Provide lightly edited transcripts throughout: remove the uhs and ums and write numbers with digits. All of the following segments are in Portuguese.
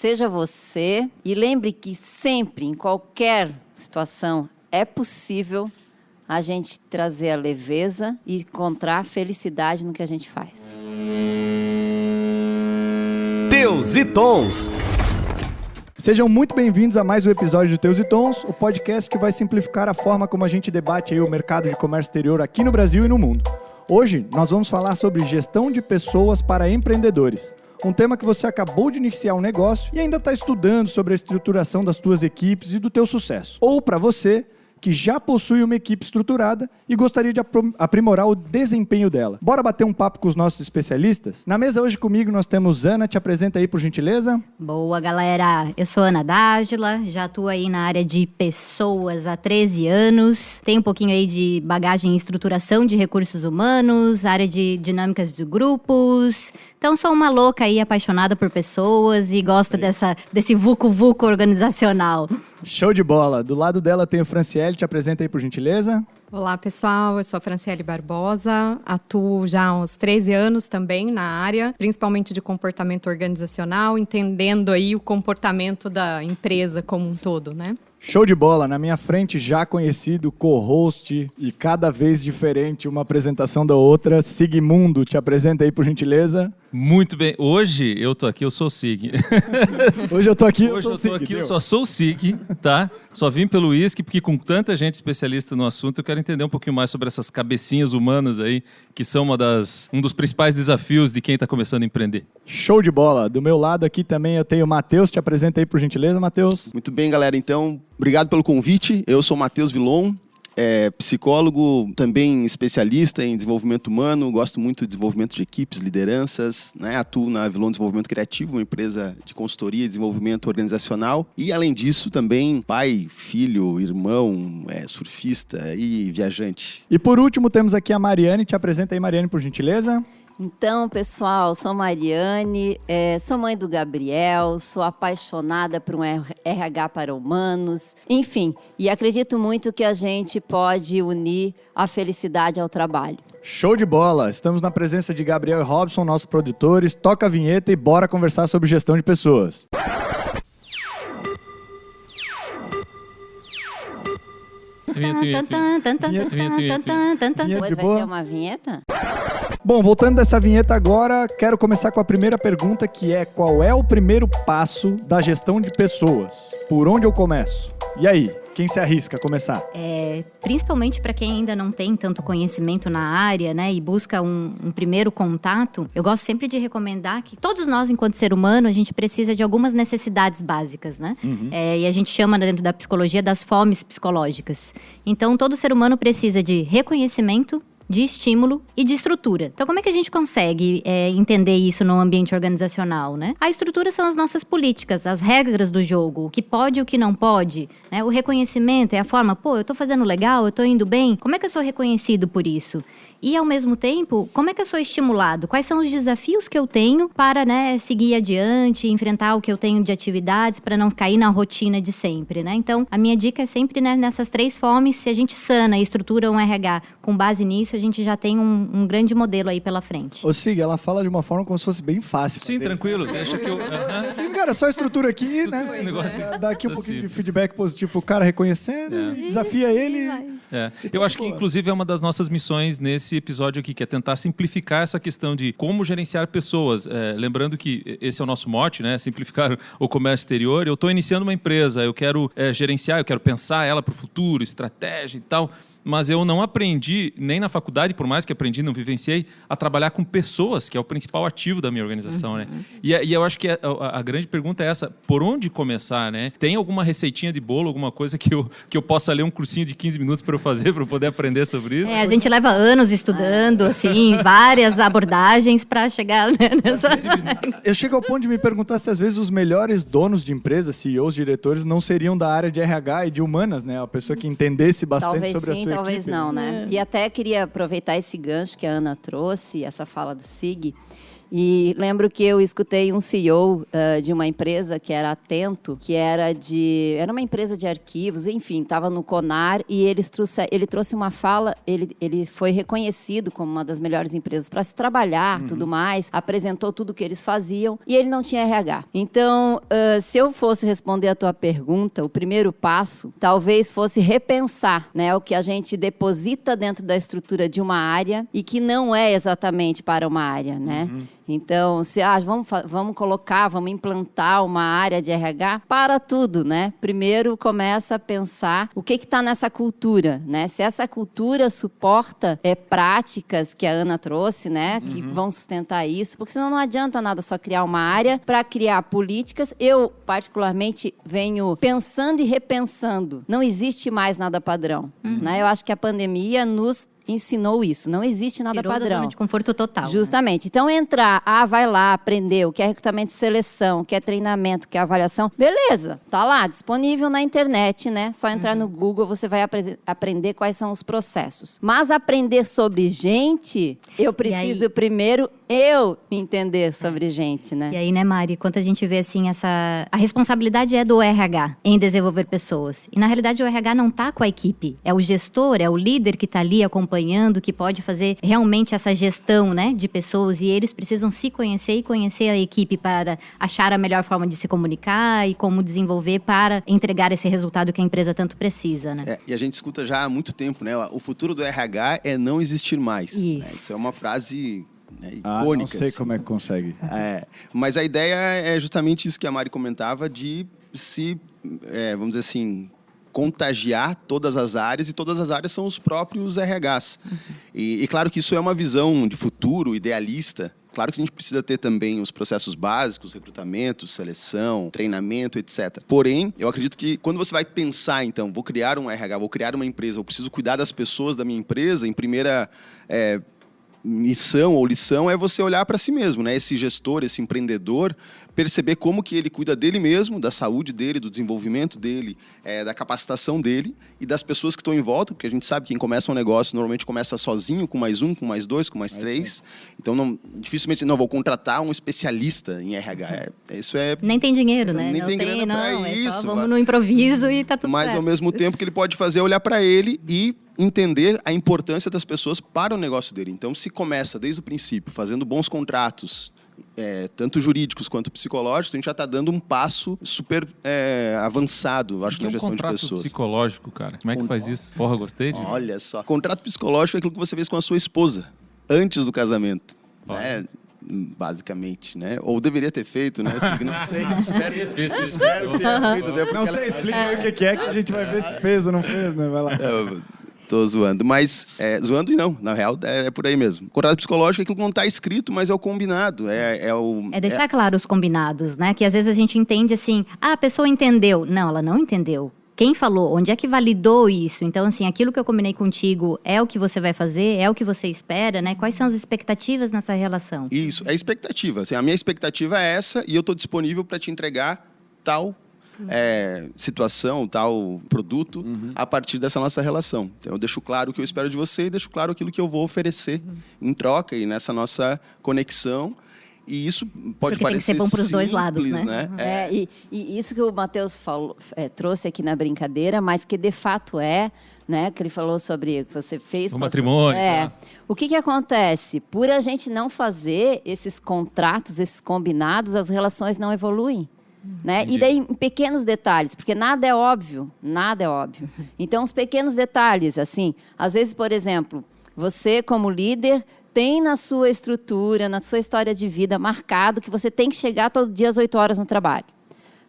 seja você e lembre que sempre, em qualquer situação, é possível a gente trazer a leveza e encontrar a felicidade no que a gente faz. Teus e Tons. Sejam muito bem-vindos a mais um episódio do Teus e Tons, o podcast que vai simplificar a forma como a gente debate aí o mercado de comércio exterior aqui no Brasil e no mundo. Hoje, nós vamos falar sobre gestão de pessoas para empreendedores. Um tema que você acabou de iniciar um negócio e ainda está estudando sobre a estruturação das tuas equipes e do teu sucesso. Ou para você que já possui uma equipe estruturada e gostaria de aprimorar o desempenho dela. Bora bater um papo com os nossos especialistas? Na mesa hoje comigo nós temos Ana, te apresenta aí por gentileza. Boa, galera. Eu sou Ana D'Ágila, já atuo aí na área de pessoas há 13 anos. Tenho um pouquinho aí de bagagem em estruturação de recursos humanos, área de dinâmicas de grupos. Então sou uma louca aí apaixonada por pessoas e gosto desse vucu-vucu organizacional. Show de bola. Do lado dela tem o Franciele, te apresenta aí por gentileza. Olá, pessoal. Eu sou a Franciele Barbosa, atuo já há uns 13 anos também na área, principalmente de comportamento organizacional, entendendo aí o comportamento da empresa como um todo, né? Show de bola. Na minha frente, já conhecido, co-host e cada vez diferente, uma apresentação da outra. Sigmundo, te apresenta aí por gentileza. Muito bem. Hoje eu tô aqui, eu sou o Sig. Hoje eu tô aqui, eu só sou o Sig, tá? Só vim pelo uísque, porque com tanta gente especialista no assunto, eu quero entender um pouquinho mais sobre essas cabecinhas humanas aí, que são um dos principais desafios de quem está começando a empreender. Show de bola. Do meu lado aqui também eu tenho o Matheus, te apresenta aí por gentileza, Matheus. Muito bem, galera. Então, obrigado pelo convite. Eu sou o Matheus Vilon. Psicólogo, também especialista em desenvolvimento humano, gosto muito de desenvolvimento de equipes, lideranças, né? Atuo na Vilon Desenvolvimento Criativo, uma empresa de consultoria e desenvolvimento organizacional. E, além disso, também pai, filho, irmão, surfista e viajante. E, por último, temos aqui a Mariane. Te apresenta aí, Mariane, por gentileza. Então, pessoal, sou Mariane, sou mãe do Gabriel, sou apaixonada por um RH para humanos, enfim, e acredito muito que a gente pode unir a felicidade ao trabalho. Show de bola! Estamos na presença de Gabriel e Robson, nossos produtores. Toca a vinheta e bora conversar sobre gestão de pessoas. Depois vai ter uma vinheta? Bom, voltando dessa vinheta agora, quero começar com a primeira pergunta, que é: qual é o primeiro passo da gestão de pessoas? Por onde eu começo? E aí, quem se arrisca a começar? Principalmente para quem ainda não tem tanto conhecimento na área, né, e busca um primeiro contato, eu gosto sempre de recomendar que todos nós, enquanto ser humano, a gente precisa de algumas necessidades básicas, né? E a gente chama dentro da psicologia das fomes psicológicas. Então, todo ser humano precisa de reconhecimento, de estímulo e de estrutura. Então, como é que a gente consegue entender isso no ambiente organizacional, né? A estrutura são as nossas políticas, as regras do jogo, o que pode e o que não pode, né? O reconhecimento é a forma, eu tô fazendo legal, eu tô indo bem, como é que eu sou reconhecido por isso? E, ao mesmo tempo, como é que eu sou estimulado? Quais são os desafios que eu tenho para, né, seguir adiante, enfrentar o que eu tenho de atividades para não cair na rotina de sempre, né? Então, a minha dica é sempre, né, nessas três fomes, se a gente sana e estrutura um RH com base nisso, a gente já tem um grande modelo aí pela frente. Ô Sig, ela fala de uma forma como se fosse bem fácil. Sim, tranquilo. Deixa que eu... Sim, cara, só estrutura aqui, né? Esse negócio dá aqui um pouquinho de feedback positivo pro cara reconhecendo, desafia ele. Eu acho que, inclusive, é uma das nossas missões nesse episódio aqui, que é tentar simplificar essa questão de como gerenciar pessoas. Lembrando que esse é o nosso mote, né? Simplificar o comércio exterior. Eu estou iniciando uma empresa, eu quero gerenciar, eu quero pensar ela para o futuro, estratégia e tal. Mas eu não aprendi, nem na faculdade, por mais que aprendi, não vivenciei, a trabalhar com pessoas, que é o principal ativo da minha organização, né? E eu acho que a grande pergunta é essa: por onde começar, né? Tem alguma receitinha de bolo, alguma coisa que eu possa ler um cursinho de 15 minutos para eu fazer, para eu poder aprender sobre isso? A gente leva anos estudando, assim, várias abordagens para chegar, né, nessa... Eu chego ao ponto de me perguntar se às vezes os melhores donos de empresas, CEOs, diretores, não seriam da área de RH e de humanas, né? A pessoa que entendesse bastante sobre a sua Talvez não, né? E até queria aproveitar esse gancho que a Ana trouxe, essa fala do Sig, E lembro que eu escutei um CEO de uma empresa que era Atento, que era uma empresa de arquivos, enfim, estava no Conar, e ele trouxe uma fala, ele foi reconhecido como uma das melhores empresas para se trabalhar, tudo mais, apresentou tudo o que eles faziam, e ele não tinha RH. Então, se eu fosse responder a tua pergunta, o primeiro passo talvez fosse repensar, né, o que a gente deposita dentro da estrutura de uma área e que não é exatamente para uma área, né? Então, se vamos implantar uma área de RH para tudo, né? Primeiro começa a pensar o que está nessa cultura, né? Se essa cultura suporta práticas que a Ana trouxe, né? Que vão sustentar isso, porque senão não adianta nada só criar uma área para criar políticas. Eu, particularmente, venho pensando e repensando. Não existe mais nada padrão, né? Eu acho que a pandemia nos ensinou isso. Não existe nada Tirou padrão. Da zona de conforto total. Justamente. Né? Então, entrar, vai lá, aprender o que é recrutamento de seleção, o que é treinamento, o que é avaliação. Beleza, tá lá, disponível na internet, né? Só entrar no Google, você vai aprender quais são os processos. Mas aprender sobre gente, eu preciso primeiro me entender sobre gente, né? E aí, né, Mari, quando a gente vê assim, a responsabilidade é do RH em desenvolver pessoas. E na realidade o RH não tá com a equipe. É o gestor, é o líder que tá ali acompanhando, que pode fazer realmente essa gestão, né, de pessoas, e eles precisam se conhecer e conhecer a equipe para achar a melhor forma de se comunicar e como desenvolver para entregar esse resultado que a empresa tanto precisa, né? E a gente escuta já há muito tempo, né? O futuro do RH é não existir mais. Isso. Né? Isso é uma frase icônica. Não sei como é que consegue. Mas a ideia é justamente isso que a Mari comentava, de se, vamos dizer assim, contagiar todas as áreas, e todas as áreas são os próprios RHs. E claro que isso é uma visão de futuro, idealista. Claro que a gente precisa ter também os processos básicos, recrutamento, seleção, treinamento, etc. Porém, eu acredito que quando você vai pensar, então, vou criar um RH, vou criar uma empresa, eu preciso cuidar das pessoas da minha empresa, em primeira missão ou lição é você olhar para si mesmo, né? Esse gestor, esse empreendedor, perceber como que ele cuida dele mesmo, da saúde dele, do desenvolvimento dele, da capacitação dele e das pessoas que estão em volta, porque a gente sabe que quem começa um negócio normalmente começa sozinho, com mais um, com mais dois, com mais três. Então, dificilmente, vou contratar um especialista em RH. Isso é... Nem tem dinheiro, né? Nem tem grana para isso. Só vamos no improviso e tá tudo Mas, certo. ao mesmo tempo, que ele pode fazer é olhar para ele e entender a importância das pessoas para o negócio dele. Então, se começa desde o princípio, fazendo bons contratos, tanto jurídicos quanto psicológicos, a gente já está dando um passo super avançado, acho, na gestão de pessoas. Contrato psicológico, cara? Como é que faz isso? Porra, gostei disso. Olha só. Contrato psicológico é aquilo que você fez com a sua esposa, antes do casamento. Né? Basicamente, né? Ou deveria ter feito, né? Não sei. Espero que tenha feito. Né? Não sei, explica aí o que é que a gente vai ver se fez ou não fez, né? Vai lá. Tô zoando, mas zoando e não, na real é por aí mesmo. Contrato psicológico é aquilo que não está escrito, mas é o combinado. É deixar claro os combinados, né? Que às vezes a gente entende assim, a pessoa entendeu. Não, ela não entendeu. Quem falou? Onde é que validou isso? Então, assim, aquilo que eu combinei contigo é o que você vai fazer? É o que você espera, né? Quais são as expectativas nessa relação? Isso, é expectativa. Assim, a minha expectativa é essa e eu estou disponível para te entregar tal situação, tal produto a partir dessa nossa relação. Então, eu deixo claro o que eu espero de você e deixo claro aquilo que eu vou oferecer em troca e nessa nossa conexão. E isso pode Porque parecer tem que ser bom para os dois lados, né? E isso que o Matheus trouxe aqui na brincadeira, mas que de fato né? Que ele falou sobre o que você fez. O matrimônio. O que acontece? Por a gente não fazer esses contratos, esses combinados, as relações não evoluem. Né? E daí em pequenos detalhes, porque nada é óbvio. Então, os pequenos detalhes, assim, às vezes, por exemplo, você como líder tem na sua estrutura, na sua história de vida marcado que você tem que chegar todo dia às 8 horas no trabalho.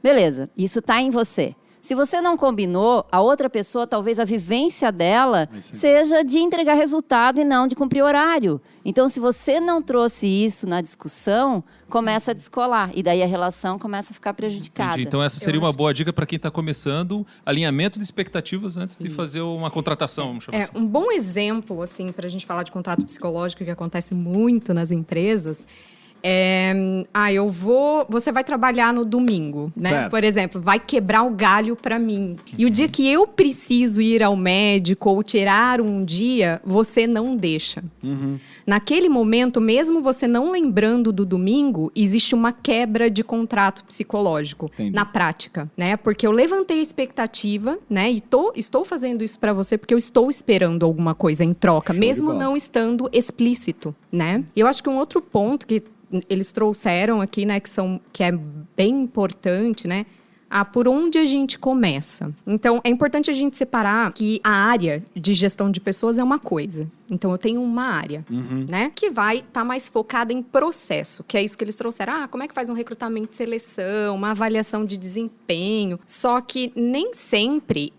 Beleza, isso está em você. Se você não combinou, a outra pessoa, talvez a vivência dela seja de entregar resultado e não de cumprir horário. Então, se você não trouxe isso na discussão, começa a descolar. E daí a relação começa a ficar prejudicada. Entendi. Então, essa seria uma boa dica para quem está começando, alinhamento de expectativas antes de fazer uma contratação. Vamos chamar assim. Um bom exemplo, assim, para a gente falar de contrato psicológico, que acontece muito nas empresas, Você vai trabalhar no domingo, né? Certo. Por exemplo, vai quebrar o galho pra mim. E o dia que eu preciso ir ao médico ou tirar um dia, você não deixa. Naquele momento, mesmo você não lembrando do domingo, existe uma quebra de contrato psicológico. Entendi. Na prática, né? Porque eu levantei a expectativa, né? E estou fazendo isso pra você porque eu estou esperando alguma coisa em troca, Show de mesmo bola. não estando explícito, né? E eu acho que um outro ponto que eles trouxeram aqui, né, que é bem importante, né? Por onde a gente começa. Então, é importante a gente separar que a área de gestão de pessoas é uma coisa. Então, eu tenho uma área, né? Que vai estar mais focada em processo, que é isso que eles trouxeram. Como é que faz um recrutamento de seleção, uma avaliação de desempenho. Só que nem sempre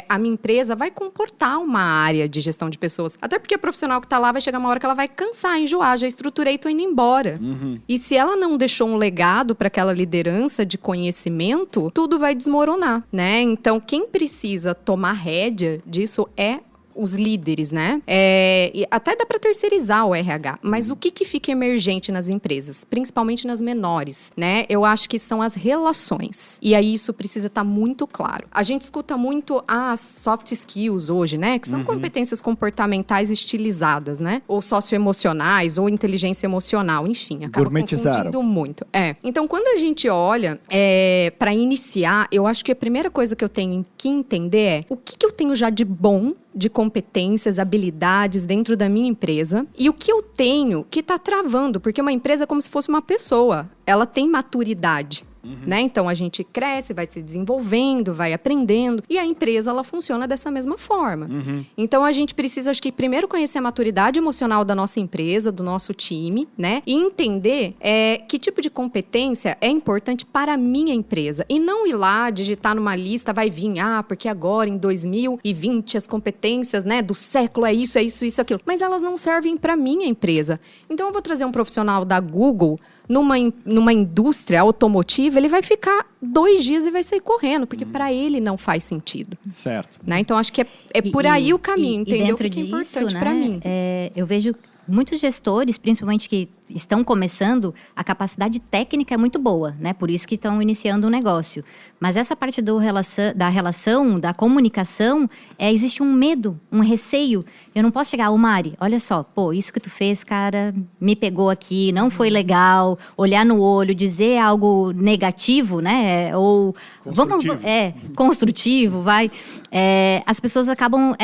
a minha empresa vai comportar uma área de gestão de pessoas. Até porque a profissional que está lá vai chegar uma hora que ela vai cansar, enjoar. Já estruturei e estou indo embora. E se ela não deixou um legado para aquela liderança de conhecimento, tudo vai desmoronar, né? Então, quem precisa tomar rédea disso é os líderes, né? E até dá para terceirizar o RH. Mas o que fica emergente nas empresas? Principalmente nas menores, né? Eu acho que são as relações. E aí isso precisa estar muito claro. A gente escuta muito as soft skills hoje, né? Que são competências comportamentais estilizadas, né? Ou socioemocionais, ou inteligência emocional, enfim. Acaba Gourmetizaram. confundindo muito. Então, quando a gente olha para iniciar, eu acho que a primeira coisa que eu tenho que entender é o que eu tenho já de bom, de competências, habilidades dentro da minha empresa e o que eu tenho que está travando, porque uma empresa é como se fosse uma pessoa, ela tem maturidade. Né? Então, a gente cresce, vai se desenvolvendo, vai aprendendo. E a empresa, ela funciona dessa mesma forma. Então, a gente precisa, acho que, primeiro conhecer a maturidade emocional da nossa empresa, do nosso time, né? E entender que tipo de competência é importante para a minha empresa. E não ir lá, digitar numa lista, vai vir, porque agora, em 2020, as competências, né, do século é isso, aquilo. Mas elas não servem para a minha empresa. Então, eu vou trazer um profissional da Google numa indústria automotiva, ele vai ficar 2 dias e vai sair correndo, porque para ele não faz sentido. Certo. Né? Então, acho que é por aí o caminho, entendeu? E dentro o que é disso, importante para mim. Eu vejo muitos gestores, principalmente que estão começando, a capacidade técnica é muito boa, né? Por isso que estão iniciando um negócio. Mas essa parte da relação, da comunicação, existe um medo, um receio. Eu não posso chegar, Mari, olha só, isso que tu fez, cara, me pegou aqui, não foi legal, olhar no olho, dizer algo negativo, né? Ou Construtivo. Construtivo, vai. As pessoas acabam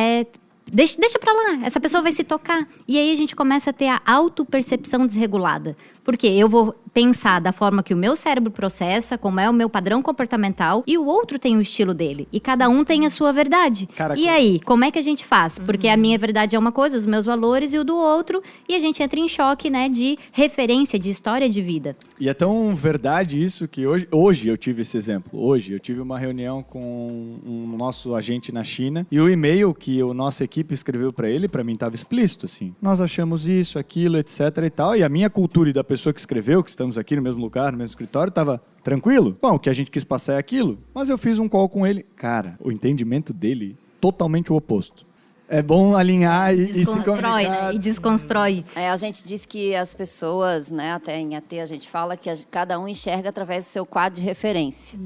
Deixa pra lá, essa pessoa vai se tocar. E aí a gente começa a ter a autopercepção desregulada. Porque eu vou pensar da forma que o meu cérebro processa, como é o meu padrão comportamental, e o outro tem o estilo dele. E cada um tem a sua verdade. Cara, e aí, como é que a gente faz? Porque a minha verdade é uma coisa, os meus valores e o do outro, e a gente entra em choque, né, de referência, de história de vida. E é tão verdade isso que hoje eu tive esse exemplo. Hoje eu tive uma reunião com um nosso agente na China e o e-mail que a nossa equipe escreveu para ele, para mim estava explícito, assim. Nós achamos isso, aquilo, etc e tal. E a minha cultura e da pessoa que escreveu, que estamos aqui no mesmo lugar, no mesmo escritório, estava tranquilo. Bom, o que a gente quis passar é aquilo. Mas eu fiz um call com ele. Cara, o entendimento dele, totalmente o oposto. É bom alinhar e se Desconstrói, comunicar. né? E desconstrói. A gente diz que as pessoas, né, até em AT a gente fala que cada um enxerga através do seu quadro de referência.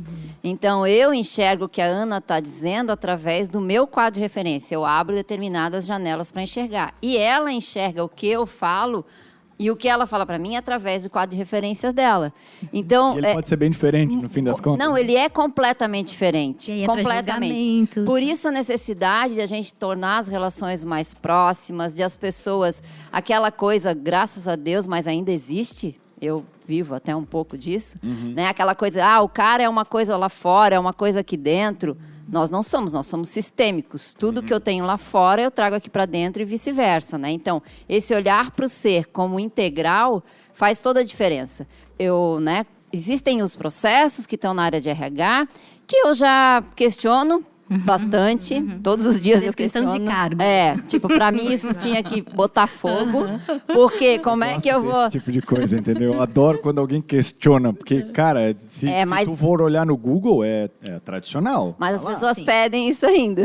Então, eu enxergo o que a Ana está dizendo através do meu quadro de referência. Eu abro determinadas janelas para enxergar. E ela enxerga o que eu falo e o que ela fala para mim é através do quadro de referências dela. Então, E ele pode ser bem diferente, no fim das contas. Não, ele é completamente diferente. E aí entra Completamente. julgamentos. Por isso a necessidade de a gente tornar as relações mais próximas, de as pessoas, aquela coisa, graças a Deus, mas ainda existe. Eu vivo até um pouco disso. Né? Aquela coisa, o cara é uma coisa lá fora, é uma coisa aqui dentro. Nós não somos, nós somos sistêmicos. Tudo que eu tenho lá fora, eu trago aqui para dentro e vice-versa, né? Então, esse olhar para o ser como integral faz toda a diferença. Existem os processos que estão na área de RH, que eu já questiono bastante. Todos os dias eu Descrição de questiono. cargo. Tipo, pra mim isso tinha que botar fogo. Porque como é que eu Gosto vou... desse tipo de coisa, entendeu? Eu adoro quando alguém questiona, porque, cara, se mas- tu for olhar no Google, é tradicional. Mas as Tá lá. pessoas Sim. pedem isso ainda.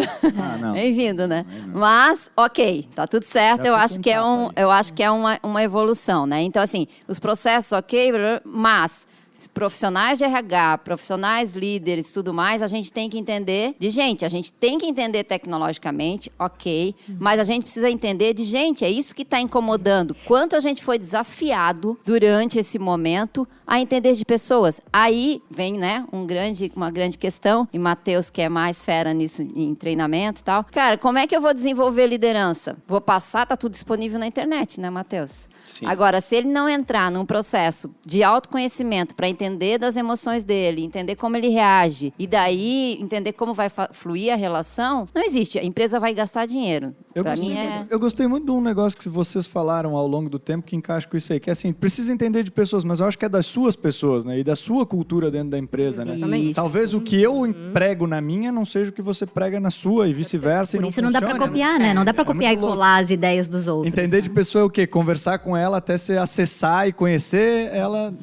não. Bem-vindo, né? Mas, ok, tá tudo certo. Já Eu fica acho um que é papo aí. eu acho que é uma evolução, né? Então, assim, os processos, ok, mas profissionais de RH, profissionais líderes, tudo mais, a gente tem que entender a gente tem que entender tecnologicamente, ok, mas a gente precisa entender é isso que está incomodando. Quanto a gente foi desafiado durante esse momento a entender de pessoas. Aí vem, né, uma grande questão, e Matheus, que é mais fera nisso, em treinamento e tal. Cara, como é que eu vou desenvolver liderança? Vou passar, tá tudo disponível na internet, né, Matheus? Sim. Agora, se ele não entrar num processo de autoconhecimento para entender das emoções dele, entender como ele reage, e daí entender como vai fluir a relação, não existe. A empresa vai gastar dinheiro. Para mim Eu gostei muito de um negócio que vocês falaram ao longo do tempo que encaixa com isso aí, que é assim, precisa entender de pessoas, mas eu acho que é das suas pessoas, né? E da sua cultura dentro da empresa, né? Exatamente. Talvez o que eu prego na minha não seja o que você prega na sua e vice-versa. Por e isso não dá pra funciona, copiar, né? Não dá pra É copiar e muito louco. colar as ideias dos outros. Entender de pessoa é o quê? Conversar com ela até você acessar e conhecer ela.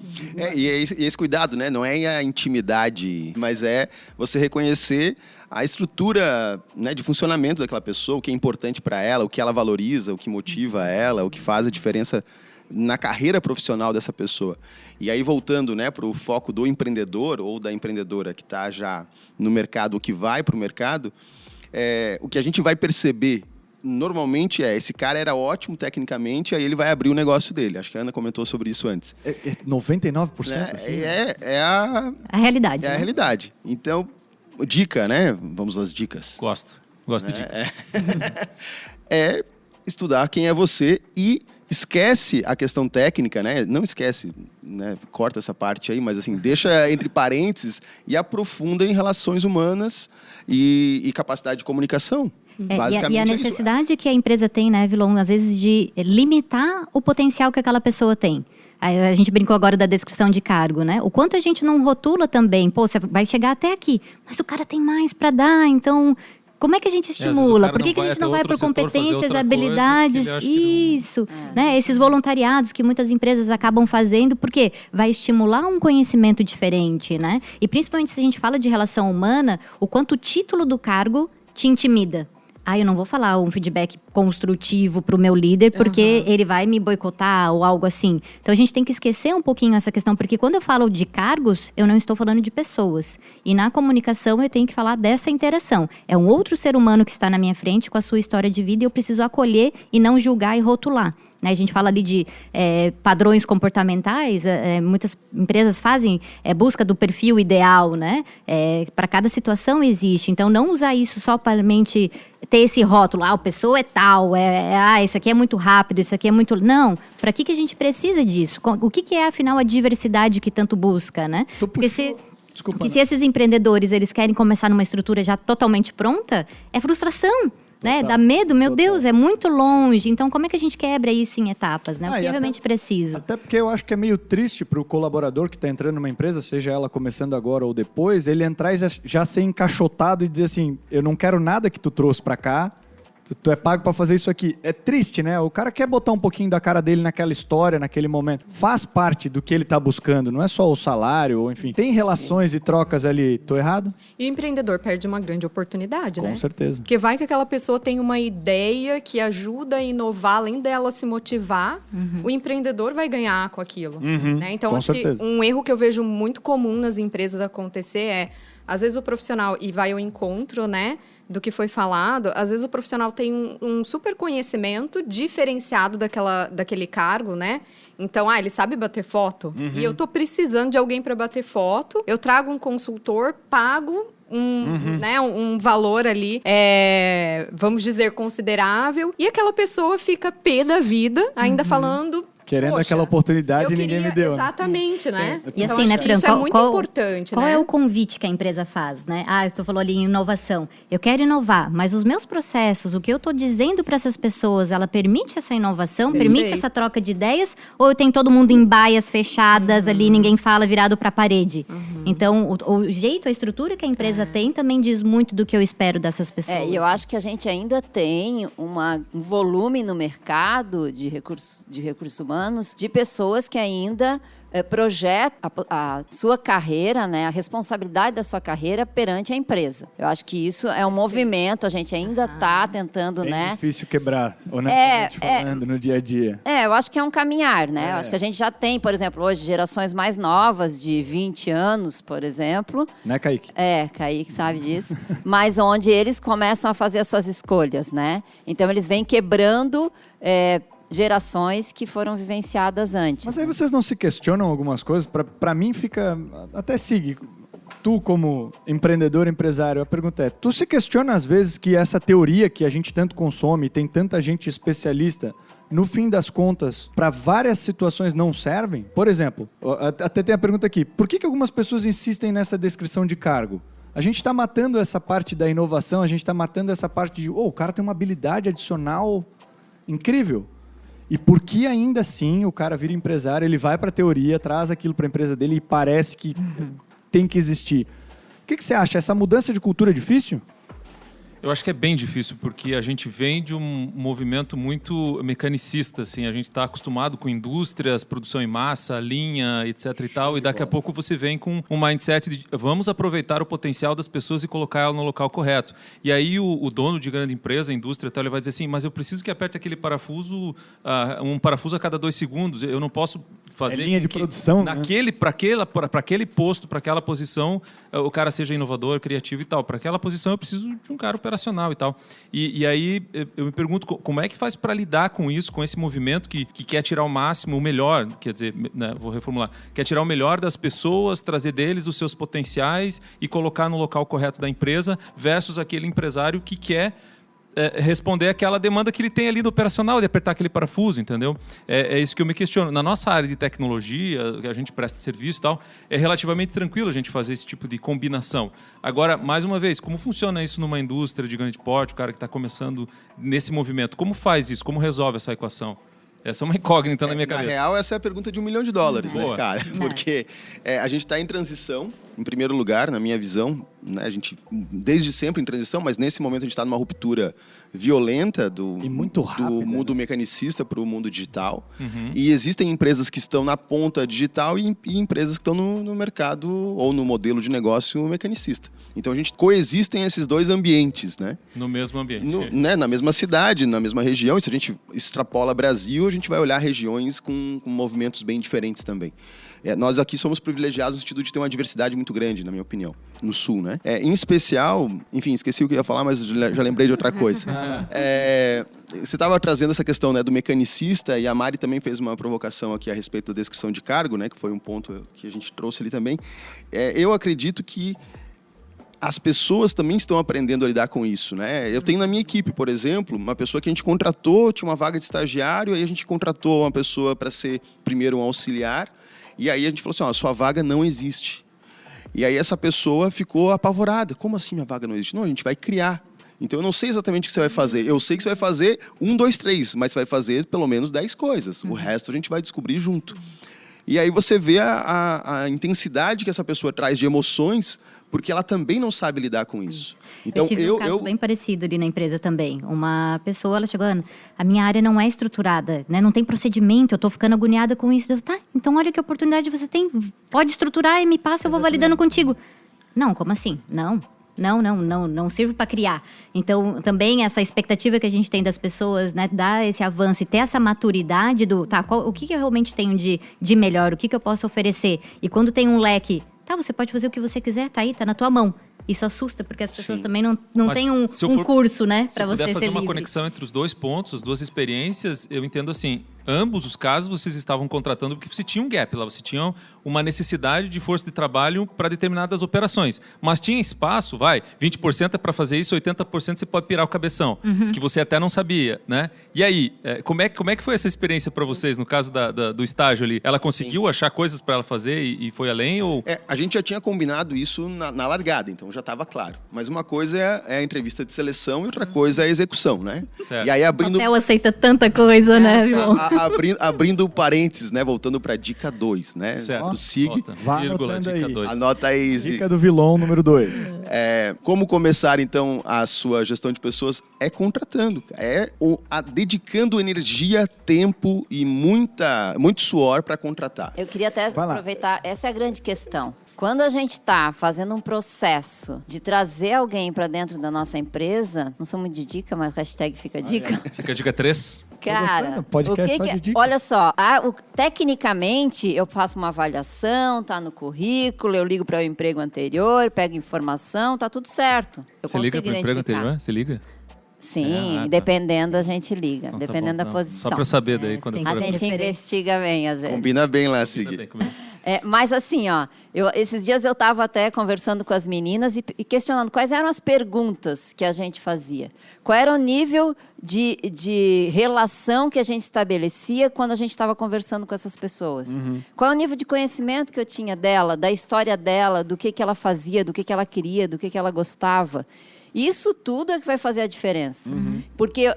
E esse cuidado, né? Não é a intimidade, mas é você reconhecer a estrutura, né, de funcionamento daquela pessoa, o que é importante para ela, o que ela valoriza, o que motiva ela, o que faz a diferença na carreira profissional dessa pessoa. E aí, voltando, né, para o foco do empreendedor ou da empreendedora que está já no mercado, ou que vai para o mercado, o que a gente vai perceber normalmente esse cara era ótimo tecnicamente, aí ele vai abrir o negócio dele. Acho que a Ana comentou sobre isso antes. 99%? Né? Assim? É a realidade. É a né? realidade. Então, dica, né? Vamos às dicas. Gosto de dica. É estudar quem é você e esquece a questão técnica, né? Não esquece, né? Corta essa parte aí, mas assim, deixa entre parênteses e aprofunda em relações humanas e capacidade de comunicação. Basicamente E a é isso. necessidade que a empresa tem, né, Vilon, às vezes de limitar o potencial que aquela pessoa tem. A gente brincou agora da descrição de cargo, né? O quanto a gente não rotula também. Pô, você vai chegar até aqui, mas o cara tem mais para dar, então... Como é que a gente vezes o estimula? cara Por que, não que a vai gente não até vai outro para setor fazer competências, outra habilidades? coisa que ele acha que Isso. Né? Esses voluntariados que muitas empresas acabam fazendo, porque vai estimular um conhecimento diferente, né? E principalmente se a gente fala de relação humana, o quanto o título do cargo te intimida. Eu não vou falar um feedback construtivo para o meu líder, porque ele vai me boicotar ou algo assim. Então, a gente tem que esquecer um pouquinho essa questão, porque quando eu falo de cargos, eu não estou falando de pessoas. E na comunicação, eu tenho que falar dessa interação. É um outro ser humano que está na minha frente com a sua história de vida e eu preciso acolher e não julgar e rotular. Né, a gente fala ali de padrões comportamentais, muitas empresas fazem busca do perfil ideal, né? Para cada situação existe. Então, não usar isso só para mente ter esse rótulo, a pessoa é tal, isso aqui é muito rápido, isso aqui é muito... Não, para que a gente precisa disso? O que é, afinal, a diversidade que tanto busca, né? Porque Desculpa, se esses empreendedores eles querem começar numa estrutura já totalmente pronta, é frustração. Né? Dá medo, meu Deus, é muito longe. Então, como é que a gente quebra isso em etapas? Né? O que eu realmente preciso? Até porque eu acho que é meio triste para o colaborador que está entrando numa empresa, seja ela começando agora ou depois, ele entrar e já ser encaixotado e dizer assim, eu não quero nada que tu trouxe para cá, tu é pago para fazer isso aqui. É triste, né? O cara quer botar um pouquinho da cara dele naquela história, naquele momento. Faz parte do que ele está buscando, não é só o salário, ou enfim. Tem relações e trocas ali. Tô errado? E o empreendedor perde uma grande oportunidade, né? Com certeza. Porque vai que aquela pessoa tem uma ideia que ajuda a inovar, além dela se motivar, o empreendedor vai ganhar com aquilo. Né? Então, com acho certeza. que um erro que eu vejo muito comum nas empresas acontecer às vezes o profissional, e vai ao encontro, né, do que foi falado, às vezes o profissional tem um super conhecimento diferenciado daquele cargo, né? Então, ele sabe bater foto, e eu tô precisando de alguém para bater foto, eu trago um consultor, pago um valor ali, vamos dizer, considerável, e aquela pessoa fica pé da vida, ainda falando Querendo Poxa, aquela oportunidade, eu ninguém queria, me deu. Exatamente, né? E Então, assim, acho né, que Fran, isso é muito importante, qual né? é o convite que a empresa faz, né? Você falou ali em inovação. Eu quero inovar, mas os meus processos, o que eu estou dizendo para essas pessoas, ela permite essa inovação, permite essa troca de ideias? Ou eu tenho todo mundo em baias fechadas ali, ninguém fala, virado para a parede? Então, o jeito, a estrutura que a empresa tem também diz muito do que eu espero dessas pessoas. E eu acho que a gente ainda tem um volume no mercado de recursos humanos de pessoas que ainda projetam a sua carreira, né, a responsabilidade da sua carreira perante a empresa. Eu acho que isso é um movimento, a gente ainda está tentando, Bem né? difícil quebrar, honestamente falando, no dia a dia. Eu acho que é um caminhar, né? Eu acho que a gente já tem, por exemplo, hoje, gerações mais novas, de 20 anos, por exemplo. Né, Kaique? Kaique sabe disso. Mas onde eles começam a fazer as suas escolhas, né? Então, eles vêm quebrando gerações que foram vivenciadas antes. Mas aí vocês não se questionam algumas coisas? Pra mim fica... Até Sig, tu como empreendedor, empresário, a pergunta é, tu se questiona às vezes que essa teoria que a gente tanto consome, tem tanta gente especialista, no fim das contas, para várias situações não servem? Por exemplo, até tem a pergunta aqui, por que algumas pessoas insistem nessa descrição de cargo? A gente está matando essa parte da inovação, a gente está matando essa parte de, o cara tem uma habilidade adicional incrível. E por que ainda assim o cara vira empresário, ele vai para a teoria, traz aquilo para a empresa dele e parece que tem que existir? O que você acha? Essa mudança de cultura é difícil? Eu acho que é bem difícil, porque a gente vem de um movimento muito mecanicista, assim. A gente está acostumado com indústrias, produção em massa, linha, etc e tal, e daqui a pouco você vem com um mindset de vamos aproveitar o potencial das pessoas e colocar ela no local correto. E aí o dono de grande empresa, a indústria, tal, ele vai dizer assim, mas eu preciso que aperte aquele parafuso, um parafuso a cada 2 segundos. Eu não posso fazer... É linha de produção, para aquele posto, para aquela posição, o cara seja inovador, criativo e tal. Para aquela posição eu preciso de um cara operacional e tal. E aí eu me pergunto como é que faz para lidar com isso, com esse movimento que quer tirar o máximo, o melhor, quer dizer, né, vou reformular, quer tirar o melhor das pessoas, trazer deles os seus potenciais e colocar no local correto da empresa versus aquele empresário que quer responder aquela demanda que ele tem ali do operacional, de apertar aquele parafuso, entendeu? É isso que eu me questiono. Na nossa área de tecnologia, que a gente presta serviço e tal, é relativamente tranquilo a gente fazer esse tipo de combinação. Agora, mais uma vez, como funciona isso numa indústria de grande porte, o cara que está começando nesse movimento? Como faz isso? Como resolve essa equação? Essa é uma incógnita na minha cabeça. Na real, essa é a pergunta de $1 milhão, né, cara? Porque a gente está em transição, em primeiro lugar, na minha visão, né? A gente, desde sempre em transição, mas nesse momento a gente está numa ruptura violenta do mundo mecanicista para o mundo digital. E existem empresas que estão na ponta digital e empresas que estão no mercado ou no modelo de negócio mecanicista. Então a gente coexistem esses dois ambientes, né? No mesmo ambiente. Na mesma cidade, na mesma região. E se a gente extrapola Brasil, a gente vai olhar regiões com movimentos bem diferentes também. Nós aqui somos privilegiados no sentido de ter uma diversidade muito grande, na minha opinião, no Sul, né? Em especial, enfim, esqueci o que eu ia falar, mas já lembrei de outra coisa. Você estava trazendo essa questão, né, do mecanicista, e a Mari também fez uma provocação aqui a respeito da descrição de cargo, né, que foi um ponto que a gente trouxe ali também. Eu acredito que as pessoas também estão aprendendo a lidar com isso, né? Eu tenho na minha equipe, por exemplo, uma pessoa que a gente contratou, tinha uma vaga de estagiário, aí a gente contratou uma pessoa para ser primeiro um auxiliar, e aí a gente falou assim, a sua vaga não existe. E aí essa pessoa ficou apavorada. Como assim minha vaga não existe? Não, a gente vai criar. Então eu não sei exatamente o que você vai fazer. Eu sei que você vai fazer 1, 2, 3, mas você vai fazer pelo menos 10 coisas. O resto a gente vai descobrir junto. E aí você vê a intensidade que essa pessoa traz de emoções, porque ela também não sabe lidar com isso. Então, eu tive um caso bem parecido ali na empresa também. Uma pessoa, ela chegou, Ana, a minha área não é estruturada, né? Não tem procedimento, eu estou ficando agoniada com isso. Eu, tá, então olha que oportunidade você tem, pode estruturar e me passa, eu vou validando contigo. Não, como assim? Não sirvo para criar. Então, também essa expectativa que a gente tem das pessoas, né, dar esse avanço e ter essa maturidade do, o que eu realmente tenho de melhor, o que eu posso oferecer. E quando tem um leque, você pode fazer o que você quiser, tá aí, tá na tua mão. Isso assusta, porque as pessoas também não têm um curso, né, para você ser livre. Se puder fazer uma conexão entre os dois pontos, as duas experiências, eu entendo assim, ambos os casos vocês estavam contratando porque você tinha um gap lá, você tinha uma necessidade de força de trabalho para determinadas operações. Mas tinha espaço, 20% é para fazer isso, 80% você pode pirar o cabeção, que você até não sabia, né? E aí, como é que foi essa experiência para vocês, no caso do estágio ali? Ela conseguiu achar coisas para ela fazer e foi além? Ou... A gente já tinha combinado isso na largada, então já estava claro. Mas uma coisa é a entrevista de seleção e outra coisa é a execução, né? Certo. E aí abrindo... O papel aceita tanta coisa, né, Vilon? Abrindo parênteses, né? Voltando para dica 2, né? Certo. Do SIG. Vá anotando aí. Dica 2. Anota aí, Zig. Dica do vilão número 2. Como começar, então, a sua gestão de pessoas? É contratando. Dedicando energia, tempo e muito suor para contratar. Eu queria até aproveitar, essa é a grande questão. Quando a gente está fazendo um processo de trazer alguém para dentro da nossa empresa, não sou muito de dica, mas hashtag fica dica. Fica a dica 3. Cara, podcast só de dica. Olha só, tecnicamente eu faço uma avaliação, tá no currículo, eu ligo para o emprego anterior, pego informação, tá tudo certo. Você liga para o emprego anterior? Você liga? Sim, tá. dependendo a gente liga, Então, dependendo tá da bom, posição. Só para eu saber daí quando tem eu A for... gente investiga bem, às vezes. Combina bem lá, Sig. Mas assim, ó, esses dias eu estava até conversando com as meninas e questionando quais eram as perguntas que a gente fazia. Qual era o nível de relação que a gente estabelecia quando a gente estava conversando com essas pessoas. Qual é o nível de conhecimento que eu tinha dela, da história dela, do que ela fazia, do que ela queria, do que ela gostava. Isso tudo é que vai fazer a diferença. Porque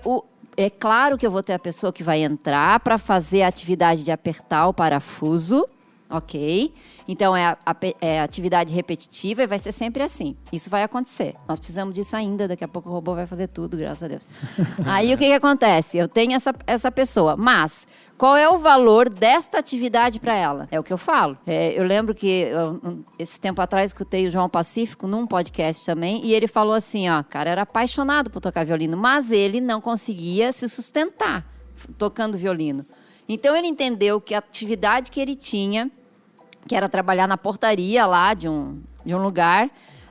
é claro que eu vou ter a pessoa que vai entrar para fazer a atividade de apertar o parafuso, ok? Então, é atividade repetitiva e vai ser sempre assim. Isso vai acontecer. Nós precisamos disso ainda. Daqui a pouco o robô vai fazer tudo, graças a Deus. Aí, o que acontece? Eu tenho essa pessoa, mas qual é o valor desta atividade para ela? É o que eu falo. Eu lembro que, esse tempo atrás, escutei o João Pacífico num podcast também, e ele falou assim, ó, o cara era apaixonado por tocar violino, mas ele não conseguia se sustentar tocando violino. Então, ele entendeu que a atividade que ele tinha, que era trabalhar na portaria lá de um lugar,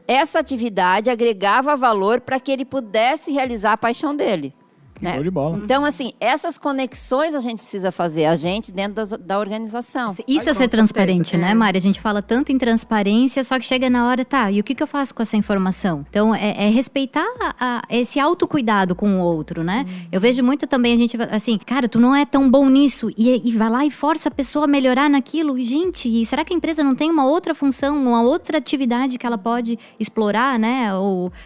essa atividade agregava valor para que ele pudesse realizar a paixão dele. Né? Show de bola. Então, assim, essas conexões a gente precisa fazer, a gente dentro da organização. Isso é ser transparente, né, Mari? A gente fala tanto em transparência, só que chega na hora, tá, e o que eu faço com essa informação? Então, é respeitar esse autocuidado com o outro, né? Eu vejo muito também a gente, assim, cara, tu não é tão bom nisso, e vai lá e força a pessoa a melhorar naquilo. E, gente, e será que a empresa não tem uma outra função, uma outra atividade que ela pode explorar, né?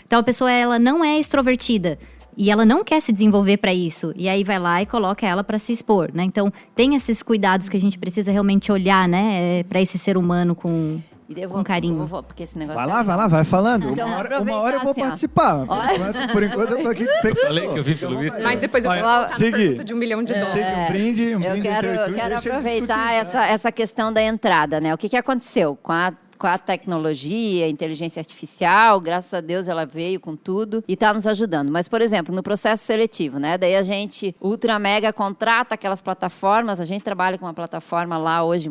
Então, a pessoa, ela não é extrovertida. E ela não quer se desenvolver para isso. E aí vai lá e coloca ela para se expor, né? Então, tem esses cuidados que a gente precisa realmente olhar, né? Para esse ser humano com carinho. Porque esse negócio Vai falando. Então, uma hora eu vou participar. Por enquanto eu tô aqui. Eu falei que eu vim pelo visto. Mas depois eu vou colocar na pergunta de $1 milhão. Um brinde eu quero aproveitar essa questão da entrada, né? O que aconteceu com a tecnologia, a inteligência artificial, graças a Deus ela veio com tudo e está nos ajudando. Mas, por exemplo, no processo seletivo, né? Daí a gente, ultra mega, contrata aquelas plataformas, a gente trabalha com uma plataforma lá hoje,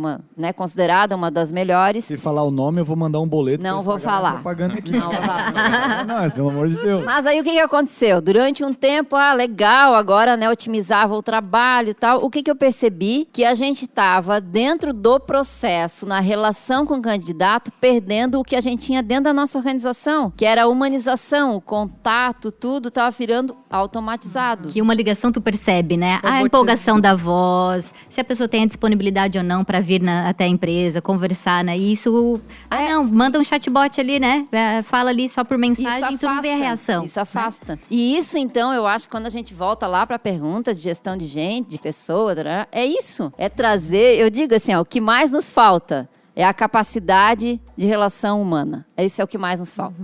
considerada uma das melhores. Se falar o nome, eu vou mandar um boleto. Não vou falar. Propaganda aqui. Não vou falar. Não, pelo amor de Deus. Mas aí o que aconteceu? Durante um tempo, legal, agora, né, otimizava o trabalho e tal. O que eu percebi? Que a gente estava dentro do processo, na relação com o candidato, perdendo o que a gente tinha dentro da nossa organização, que era a humanização, o contato, tudo estava virando automatizado. Que uma ligação tu percebe, né? A empolgação da voz, se a pessoa tem a disponibilidade ou não para vir até a empresa, conversar, né? E isso, não, manda um chatbot ali, né? Fala ali só por mensagem, tu não vê a reação. Isso afasta. Né? E isso, então, eu acho que quando a gente volta lá para a pergunta de gestão de gente, de pessoa, é isso. É trazer, eu digo assim, o que mais nos falta é a capacidade de relação humana. Esse é o que mais nos falta.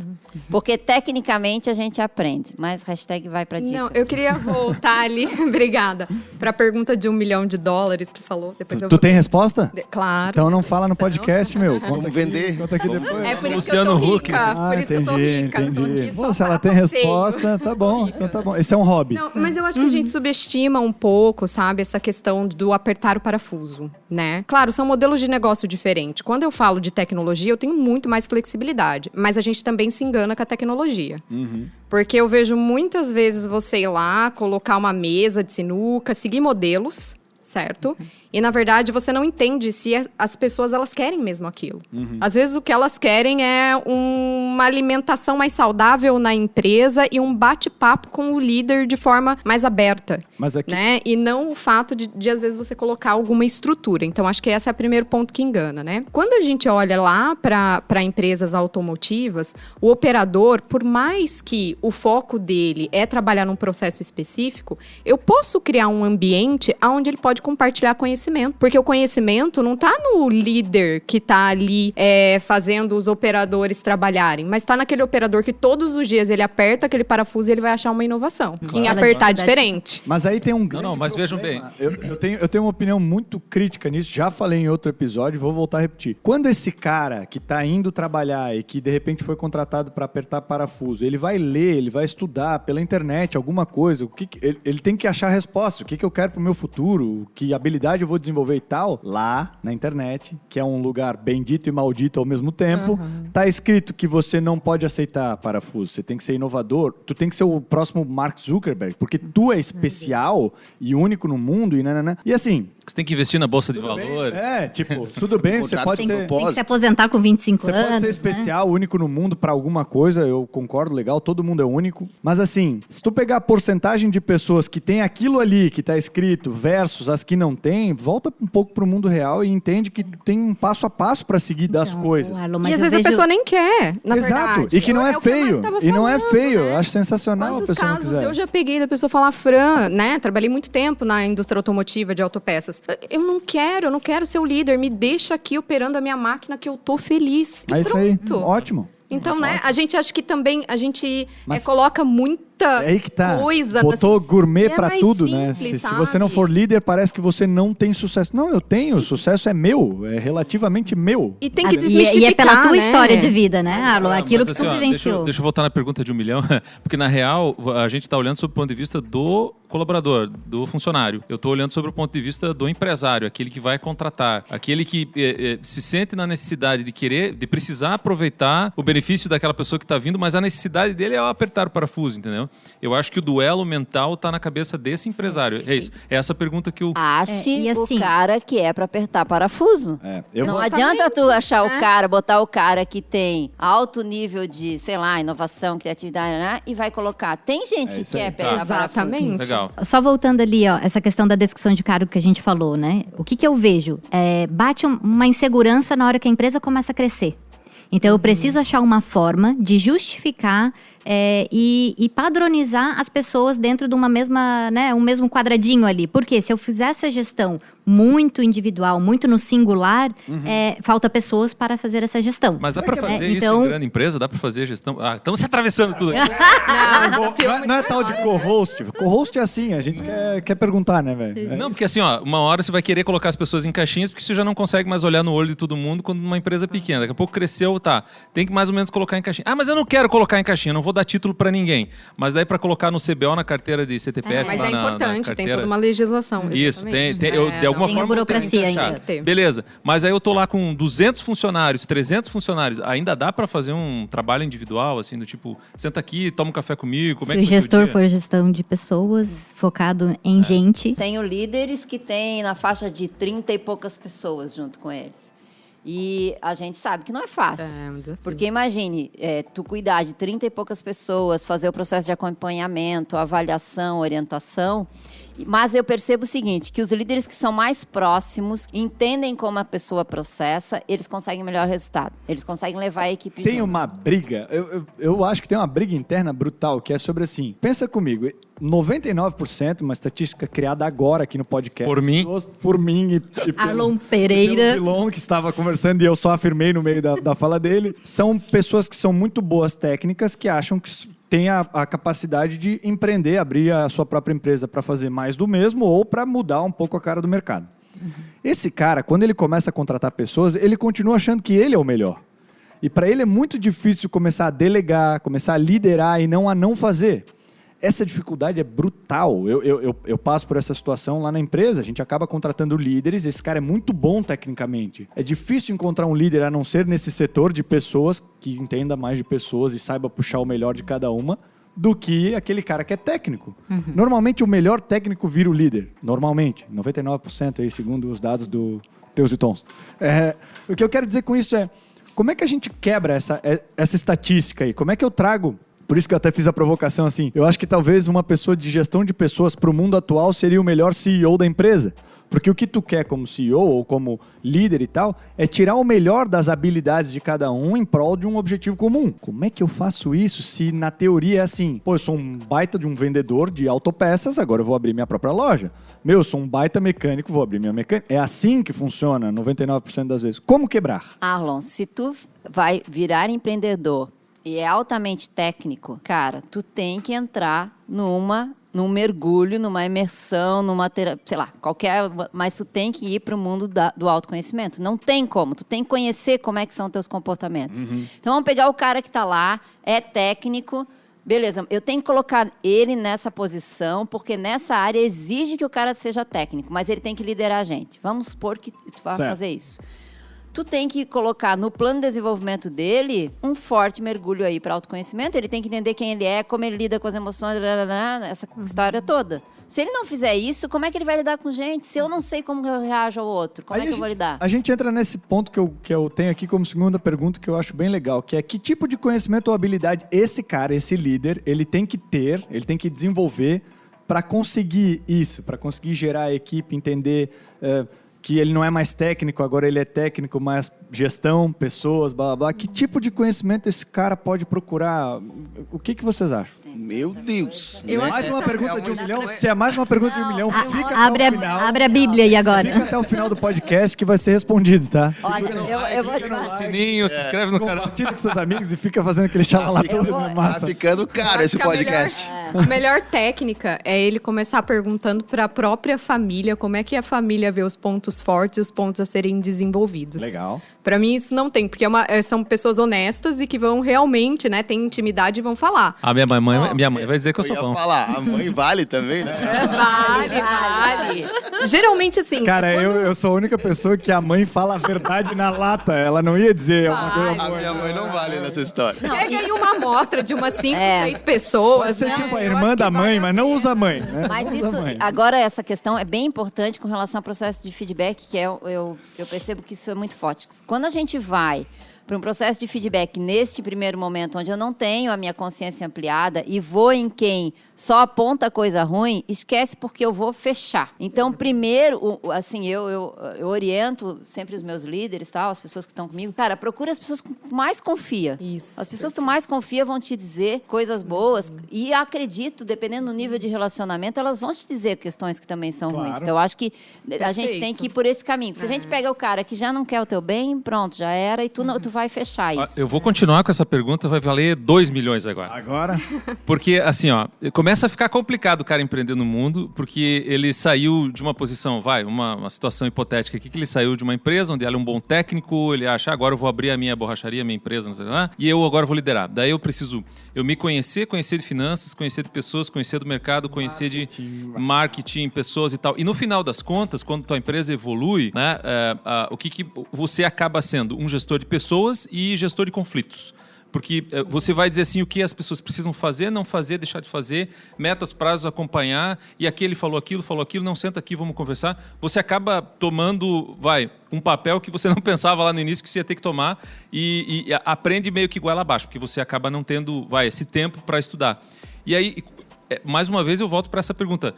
Porque, tecnicamente, a gente aprende. Mas hashtag vai pra dica. Não, eu queria voltar ali, obrigada, pra pergunta de $1 milhão que tu falou. Depois Tu tem resposta? Claro. Então não fala no podcast, meu. Vamos vender. Conta aqui depois. É por isso Luciano que eu tô Huck. rica. Por isso que eu tô rica. Eu tô aqui só Se ela tem resposta, tá bom. Então tá bom. Esse é um hobby. Não, mas eu acho que a gente subestima um pouco, sabe, essa questão do apertar o parafuso, né? Claro, são modelos de negócio diferentes. Quando eu falo de tecnologia, eu tenho muito mais flexibilidade. Mas a gente também se engana com a tecnologia. Porque eu vejo muitas vezes você ir lá, colocar uma mesa de sinuca, seguir modelos, certo? E, na verdade, você não entende se as pessoas, elas querem mesmo aquilo. Às vezes, o que elas querem é uma alimentação mais saudável na empresa e um bate-papo com o líder de forma mais aberta. Mas aqui... Né? E não o fato de, às vezes, você colocar alguma estrutura. Então, acho que esse é o primeiro ponto que engana, né? Quando a gente olha lá para empresas automotivas, o operador, por mais que o foco dele é trabalhar num processo específico, eu posso criar um ambiente onde ele pode compartilhar conhecimento. Porque o conhecimento não está no líder que está ali fazendo os operadores trabalharem, mas está naquele operador que todos os dias ele aperta aquele parafuso e ele vai achar uma inovação. Em apertar diferente. Mas aí tem um grande mas vejam bem. Eu tenho uma opinião muito crítica nisso, já falei em outro episódio, vou voltar a repetir. Quando esse cara que está indo trabalhar e que de repente foi contratado para apertar parafuso, ele vai ler, ele vai estudar pela internet alguma coisa, ele tem que achar a resposta, o que eu quero pro meu futuro, que habilidade eu vou desenvolver e tal, lá na internet, que é um lugar bendito e maldito ao mesmo tempo, tá escrito que você não pode aceitar parafuso, você tem que ser inovador, tu tem que ser o próximo Mark Zuckerberg, porque tu é especial e único no mundo e nananã. E assim... Você tem que investir na bolsa de valor. Tudo bem, você pode ser... Tem que se aposentar com 25 Você anos. pode ser especial, único no mundo pra alguma coisa, eu concordo, legal, todo mundo é único. Mas assim, se tu pegar a porcentagem de pessoas que tem aquilo ali que tá escrito versus as que não tem, volta um pouco pro mundo real e entende que tu tem um passo a passo pra seguir das coisas. Arlo, E às vezes a pessoa nem quer, na verdade. E que não é o que a Mari feio. tava E não é falando, feio. né? Eu acho sensacional Quantos a pessoa não casos quiser. eu já peguei da pessoa falar, Fran, né? Trabalhei muito tempo na indústria automotiva de autopeças. Eu não quero ser o líder. Me deixa aqui operando a minha máquina que eu tô feliz. E É isso aí. pronto. Ótimo. Então, né? A gente acha que também a gente coloca muita É aí que tá. coisa. Botou gourmet é pra mais tudo, né? simples, Se você não sabe? for líder, parece que você não tem sucesso. Não, eu tenho. O sucesso é meu. É relativamente meu. E tem que E desmistificar, é pela tua né? história de vida, né, Arlo? Aquilo Mas, que tu assim, ó, vivenciou. deixa eu voltar na pergunta de 1 milhão, porque na real a gente está olhando sob o ponto de vista do colaborador, do funcionário. Eu estou olhando sobre o ponto de vista do empresário, aquele que vai contratar, aquele que se sente na necessidade de precisar aproveitar o benefício daquela pessoa que está vindo, mas a necessidade dele é apertar o parafuso, entendeu? Eu acho que o duelo mental está na cabeça desse empresário. É isso. É essa pergunta que eu... Ache e assim- o cara que é para apertar parafuso. Não adianta tu achar o cara, botar o cara que tem alto nível de, sei lá, inovação, criatividade, né? E vai colocar. Tem gente que isso aí. quer apertar parafuso. Exatamente. Legal. Só voltando ali, ó, essa questão da descrição de cargo que a gente falou, né? O que eu vejo? Bate uma insegurança na hora que a empresa começa a crescer. Então, eu preciso achar uma forma de justificar e padronizar as pessoas dentro de uma mesma, né, um mesmo quadradinho ali. Porque se eu fizer essa gestão muito individual, muito no singular, falta pessoas para fazer essa gestão. Mas dá para fazer isso então- em grande empresa? Dá para fazer gestão? Estamos se atravessando tudo aqui. Não é tal de co-host. Co-host é assim, a gente quer perguntar, né, velho? Não, porque assim, ó, uma hora você vai querer colocar as pessoas em caixinhas, porque você já não consegue mais olhar no olho de todo mundo quando uma empresa é pequena. Daqui a pouco cresceu, tá. Tem que mais ou menos colocar em caixinha. Ah, mas eu não quero colocar em caixinha, não vou dar título para ninguém. Mas daí para colocar no CBO, na carteira de CTPS, Mas lá é na importante, tem carteira... toda uma legislação. Isso, exatamente. de alguma tem a forma burocracia tem que ainda. achar. Tem que ter. Beleza, mas aí eu tô lá com 200 funcionários, 300 funcionários, ainda dá para fazer um trabalho individual, assim, do tipo, senta aqui, toma um café comigo, como Se é o que foi teu gestor dia? for gestão de pessoas, focado em gente. Tenho líderes que têm na faixa de 30 e poucas pessoas junto com eles. E a gente sabe que não é fácil. É um desafio. Porque imagine, tu cuidar de 30 e poucas pessoas, fazer o processo de acompanhamento, avaliação, orientação. Mas eu percebo o seguinte, que os líderes que são mais próximos, entendem como a pessoa processa, eles conseguem melhor resultado. Eles conseguem levar a equipe Tem junto. uma briga, eu acho que tem uma briga interna brutal, que é sobre assim, pensa comigo, 99%, uma estatística criada agora aqui no podcast. Por mim e Arlon pelo Pereira. Vilon, que estava conversando e eu só afirmei no meio da fala dele, são pessoas que são muito boas técnicas, que acham que tem a capacidade de empreender, abrir a sua própria empresa para fazer mais do mesmo ou para mudar um pouco a cara do mercado. Esse cara, quando ele começa a contratar pessoas, ele continua achando que ele é o melhor. E para ele é muito difícil começar a delegar, começar a liderar e não a não fazer. Essa dificuldade é brutal. Eu passo por essa situação lá na empresa. A gente acaba contratando líderes. Esse cara é muito bom tecnicamente. É difícil encontrar um líder, a não ser nesse setor de pessoas, que entenda mais de pessoas e saiba puxar o melhor de cada uma, do que aquele cara que é técnico. Normalmente, o melhor técnico vira o líder. Normalmente. 99% aí, segundo os dados do Teus e Tons. O que eu quero dizer com isso é, como é que a gente quebra essa estatística aí? Como é que eu trago... Por isso que eu até fiz a provocação assim. Eu acho que talvez uma pessoa de gestão de pessoas para o mundo atual seria o melhor CEO da empresa. Porque o que tu quer como CEO ou como líder e tal, é tirar o melhor das habilidades de cada um em prol de um objetivo comum. Como é que eu faço isso se na teoria é assim? Pô, eu sou um baita de um vendedor de autopeças, agora eu vou abrir minha própria loja. Eu sou um baita mecânico, vou abrir minha mecânica. É assim que funciona 99% das vezes. Como quebrar? Arlon, se tu vai virar empreendedor e é altamente técnico, cara, tu tem que entrar num mergulho, numa imersão, numa terapia, sei lá, qualquer... Mas tu tem que ir para o mundo do autoconhecimento. Não tem como. Tu tem que conhecer como é que são teus comportamentos. Então, vamos pegar o cara que está lá, é técnico... Beleza, eu tenho que colocar ele nessa posição, porque nessa área exige que o cara seja técnico, mas ele tem que liderar a gente. Vamos supor que tu vai fazer isso. Tu tem que colocar no plano de desenvolvimento dele um forte mergulho aí para autoconhecimento. Ele tem que entender quem ele é, como ele lida com as emoções, essa história toda. Se ele não fizer isso, como é que ele vai lidar com gente? Se eu não sei como eu reajo ao outro, como é que eu vou lidar? A gente entra nesse ponto que eu tenho aqui como segunda pergunta, que eu acho bem legal, que é que tipo de conhecimento ou habilidade esse cara, esse líder, ele tem que ter, ele tem que desenvolver para conseguir isso, para conseguir gerar a equipe, entender... que ele não é mais técnico, agora ele é técnico, mas gestão, pessoas, blá, blá, blá. Que tipo de conhecimento esse cara pode procurar? O que vocês acham? Meu Deus. Mais uma pergunta de 1 milhão? Se é mais uma pergunta de 1 milhão, fica Abre até o final. a Bíblia aí agora. Fica até o final do podcast que vai ser respondido, tá? Olha, eu vou te falar. Sininho, se inscreve no canal. Compartilha com seus amigos e fica fazendo aquele xalala todo Tá massa. ficando caro esse podcast. A melhor técnica é ele começar perguntando para a própria família como é que a família vê os pontos fortes e os pontos a serem desenvolvidos. Legal. Para mim isso não tem, porque são pessoas honestas e que vão realmente, né, ter intimidade e vão falar. A minha mãe vai dizer que eu sou Eu ia bom. falar, a mãe vale também, né? Vale. Geralmente assim... Cara, eu sou a única pessoa que a mãe fala a verdade na lata. Ela não ia dizer uma coisa A boa. minha mãe não vale nessa história. Pega aí uma amostra de umas 5, 6 pessoas. Pode ser né? tipo a Eu irmã acho da que mãe, vale a mas não pena. usa a mãe. Né? Mas Não usa isso, a mãe. agora essa questão é bem importante com relação ao processo de feedback, que eu percebo que isso é muito forte. Quando a gente vai para um processo de feedback neste primeiro momento, onde eu não tenho a minha consciência ampliada e vou em quem só aponta coisa ruim, esquece porque eu vou fechar. Então, primeiro, assim, eu oriento sempre os meus líderes, tal, as pessoas que estão comigo. Cara, procura as pessoas que mais confia. Isso. As pessoas que tu mais confia vão te dizer coisas boas e acredito, dependendo do nível de relacionamento, elas vão te dizer questões que também são ruins. Então, eu acho que a gente tem que ir por esse caminho. Se a gente pega o cara que já não quer o teu bem, pronto, já era, e tu vai fechar isso. Eu vou continuar com essa pergunta, vai valer 2 milhões agora. Agora? Porque, assim, começa a ficar complicado o cara empreender no mundo, porque ele saiu de uma posição, uma situação hipotética aqui, que ele saiu de uma empresa onde ele é um bom técnico, ele acha, agora eu vou abrir a minha borracharia, a minha empresa, não sei lá, e eu agora vou liderar. Daí eu preciso me conhecer de finanças, conhecer de pessoas, conhecer do mercado, conhecer de marketing, pessoas e tal. E no final das contas, quando tua empresa evolui, né, o que você acaba sendo? Um gestor de pessoas e gestor de conflitos. Porque você vai dizer assim o que as pessoas precisam fazer, não fazer, deixar de fazer, metas, prazos, acompanhar, e aquele falou aquilo, não, senta aqui, vamos conversar. Você acaba tomando, um papel que você não pensava lá no início que você ia ter que tomar e aprende meio que goela abaixo, porque você acaba não tendo, esse tempo para estudar. E aí... mais uma vez eu volto para essa pergunta.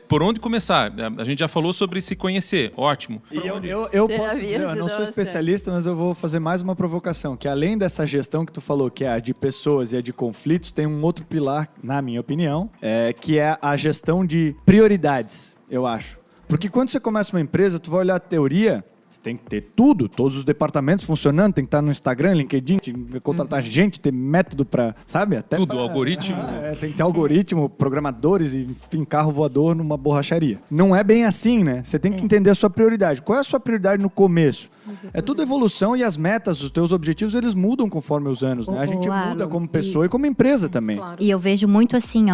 Por onde começar? A gente já falou sobre se conhecer. Ótimo. E eu posso dizer, eu não sou especialista, mas eu vou fazer mais uma provocação, que além dessa gestão que tu falou, que é a de pessoas e a de conflitos, tem um outro pilar, na minha opinião, que é a gestão de prioridades, eu acho. Porque quando você começa uma empresa, tu vai olhar a teoria... Você tem que ter tudo, todos os departamentos funcionando, tem que estar no Instagram, LinkedIn, tem que contratar gente, ter método para, sabe? Até tudo, algoritmo. Tem que ter algoritmo, programadores e, enfim, carro voador numa borracharia. Não é bem assim, né? Você tem que entender a sua prioridade. Qual é a sua prioridade no começo? É tudo evolução e as metas, os teus objetivos, eles mudam conforme os anos, né? A gente muda como pessoa e como empresa também. Claro. E eu vejo muito assim,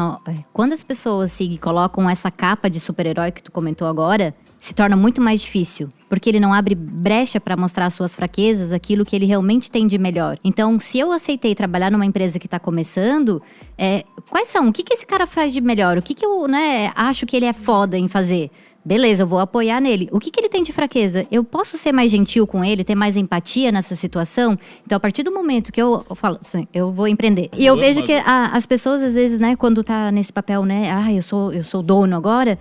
quando as pessoas colocam essa capa de super-herói que tu comentou agora, se torna muito mais difícil. porque ele não abre brecha para mostrar as suas fraquezas, aquilo que ele realmente tem de melhor. Então, se eu aceitei trabalhar numa empresa que está começando, quais são? O que esse cara faz de melhor? O que eu acho que ele é foda em fazer? Beleza, eu vou apoiar nele. O que ele tem de fraqueza? Eu posso ser mais gentil com ele, ter mais empatia nessa situação? Então, a partir do momento que eu falo, assim, eu vou empreender. E eu vejo que as pessoas, às vezes, né, quando tá nesse papel, né, eu sou dono agora,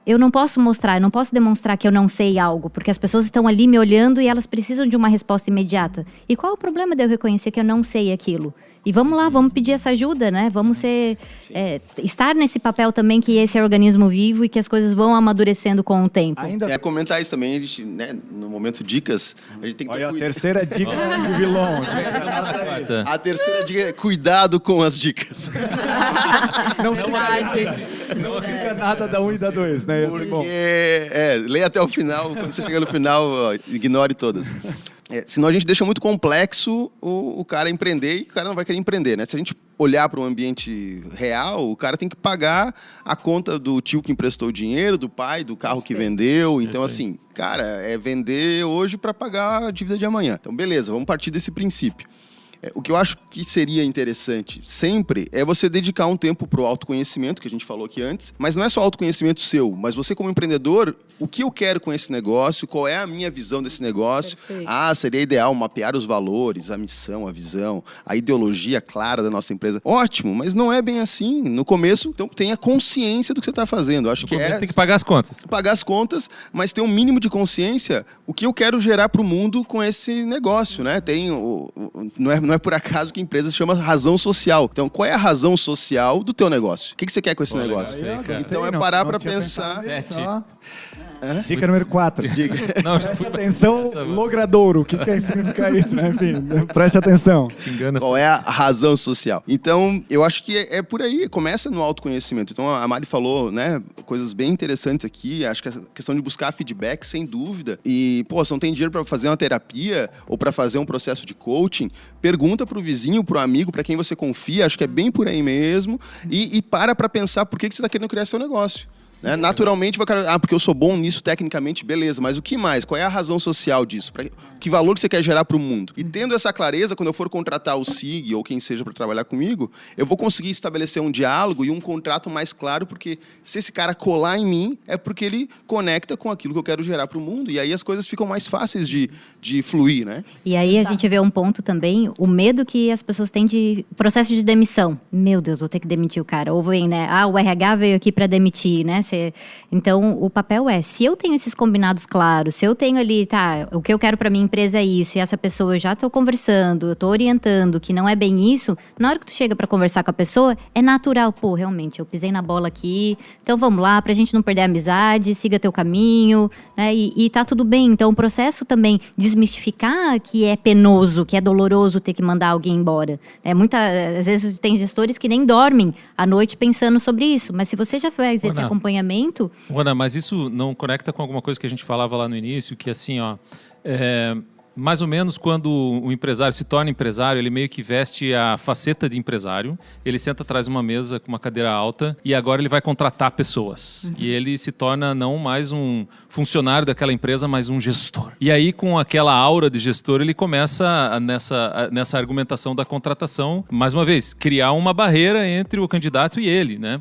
eu não posso mostrar, eu não posso demonstrar que eu não sei algo, porque as pessoas estão ali me olhando e elas precisam de uma resposta imediata. E qual é o problema de eu reconhecer que eu não sei aquilo? E vamos lá, vamos pedir essa ajuda, né? Vamos estar nesse papel também que esse é organismo vivo e que as coisas vão amadurecendo com o tempo. Comentar isso também, a gente, né, no momento dicas, a gente tem que Olha, a terceira dica de vilão. A terceira dica é cuidado com as dicas. Não siga nada da 1 e da 2, né? Porque, leia até o final, quando você chegar no final, ignore todas. Senão a gente deixa muito complexo o cara empreender e o cara não vai querer empreender, né? Se a gente olhar para um ambiente real, o cara tem que pagar a conta do tio que emprestou o dinheiro, do pai, do carro que vendeu. Então, assim, cara, é vender hoje para pagar a dívida de amanhã. Então, beleza, vamos partir desse princípio. O que eu acho que seria interessante sempre é você dedicar um tempo para o autoconhecimento, que a gente falou aqui antes, mas não é só autoconhecimento seu, mas você como empreendedor, o que eu quero com esse negócio, qual é a minha visão desse negócio. Perfeito. Seria ideal mapear os valores, a missão, a visão, a ideologia clara da nossa empresa. Ótimo, mas não é bem assim. No começo, então tenha consciência do que você está fazendo. Acho que Você tem que pagar as contas. Pagar as contas, mas ter um mínimo de consciência o que eu quero gerar para o mundo com esse negócio, né? Não é por acaso que a empresa se chama razão social. Então, qual é a razão social do teu negócio? O que você quer com esse negócio? Então, é parar para pensar... Dica número 4. Preste atenção, logradouro. O que quer significar isso, né? Enfim, preste atenção. Qual é a razão social? Então, eu acho que é por aí. Começa no autoconhecimento. Então, a Mari falou, né, coisas bem interessantes aqui. Acho que a questão de buscar feedback, sem dúvida. E, se não tem dinheiro para fazer uma terapia ou para fazer um processo de coaching, pergunta pro vizinho, pro amigo, para quem você confia. Acho que é bem por aí mesmo. E para pensar por que você está querendo criar seu negócio. Né? Naturalmente, porque eu sou bom nisso tecnicamente, beleza, mas o que mais? Qual é a razão social disso? Que valor que você quer gerar para o mundo? E tendo essa clareza, quando eu for contratar o SIG ou quem seja para trabalhar comigo, eu vou conseguir estabelecer um diálogo e um contrato mais claro, porque se esse cara colar em mim, é porque ele conecta com aquilo que eu quero gerar para o mundo, e aí as coisas ficam mais fáceis de fluir, né? E aí a gente vê um ponto também, o medo que as pessoas têm de processo de demissão. Meu Deus, vou ter que demitir o cara. Ou vem, né? O RH veio aqui para demitir, né? Então, o papel se eu tenho esses combinados claros, se eu tenho ali, o que eu quero para minha empresa é isso, e essa pessoa eu já estou conversando, eu estou orientando que não é bem isso, na hora que tu chega para conversar com a pessoa, é natural, realmente, eu pisei na bola aqui, então vamos lá, pra gente não perder a amizade, siga teu caminho, né, e tá tudo bem. Então, o processo também, desmistificar que é penoso, que é doloroso ter que mandar alguém embora. Às vezes tem gestores que nem dormem à noite pensando sobre isso, mas se você já faz esse acompanhamento... Ana, mas isso não conecta com alguma coisa que a gente falava lá no início, que assim, mais ou menos quando o empresário se torna empresário, ele meio que veste a faceta de empresário, ele senta atrás de uma mesa com uma cadeira alta e agora ele vai contratar pessoas. E ele se torna não mais um funcionário daquela empresa, mas um gestor. E aí, com aquela aura de gestor, ele começa nessa argumentação da contratação, mais uma vez, criar uma barreira entre o candidato e ele, né?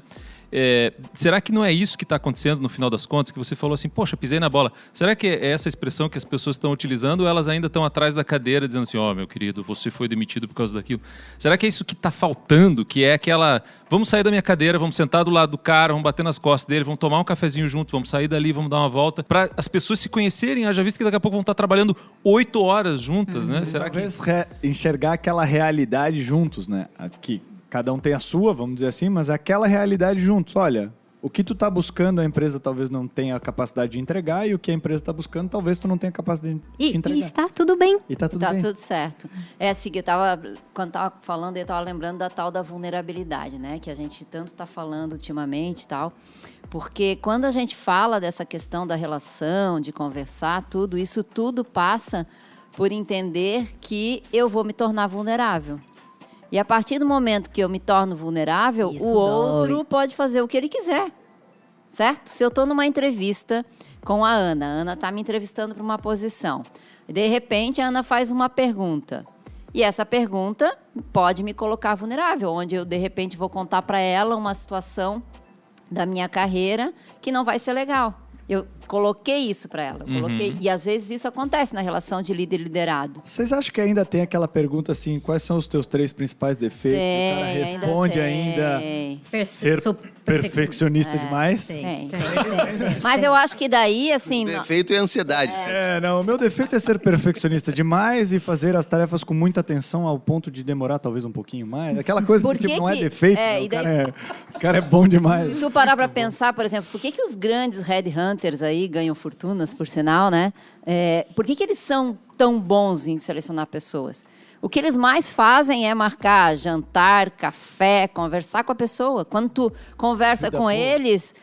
Será que não é isso que está acontecendo no final das contas? Que você falou assim, poxa, pisei na bola. Será que é essa expressão que as pessoas estão utilizando ou elas ainda estão atrás da cadeira dizendo assim, meu querido, você foi demitido por causa daquilo? Será que é isso que está faltando? Que é aquela, vamos sair da minha cadeira, vamos sentar do lado do cara, vamos bater nas costas dele, vamos tomar um cafezinho junto, vamos sair dali, vamos dar uma volta, para as pessoas se conhecerem. Já visto que daqui a pouco vão estar trabalhando 8 horas juntas, né? Será talvez enxergar aquela realidade juntos, né? Aqui. Cada um tem a sua, vamos dizer assim, mas é aquela realidade juntos. Olha, o que tu está buscando, a empresa talvez não tenha a capacidade de entregar, e o que a empresa está buscando, talvez tu não tenha capacidade de entregar. E está tudo bem. E está tudo bem. Tudo certo. Assim, quando estava falando, eu estava lembrando da tal da vulnerabilidade, né? Que a gente tanto está falando ultimamente e tal. Porque quando a gente fala dessa questão da relação, de conversar, isso tudo passa por entender que eu vou me tornar vulnerável. E a partir do momento que eu me torno vulnerável, o outro pode fazer o que ele quiser, certo? Se eu estou numa entrevista com a Ana. A Ana está me entrevistando para uma posição. De repente, a Ana faz uma pergunta. E essa pergunta pode me colocar vulnerável, onde eu, de repente, vou contar para ela uma situação da minha carreira que não vai ser legal. Eu coloquei isso para ela. E às vezes isso acontece na relação de líder e liderado. Vocês acham que ainda tem aquela pergunta assim, quais são os teus 3 principais defeitos? Tem, o cara responde ainda ser perfeccionista demais? Tem. Mas eu acho que daí, assim... O defeito é ansiedade. Não, o meu defeito é ser perfeccionista demais e fazer as tarefas com muita atenção ao ponto de demorar talvez um pouquinho mais. Aquela coisa que tipo, não é defeito, né? O cara é bom demais. Se tu parar para pensar, por exemplo, por que os grandes headhunters aí ganham fortunas, por sinal, né? Por que eles são tão bons em selecionar pessoas? O que eles mais fazem é marcar jantar, café, conversar com a pessoa. Quando tu conversa com eles...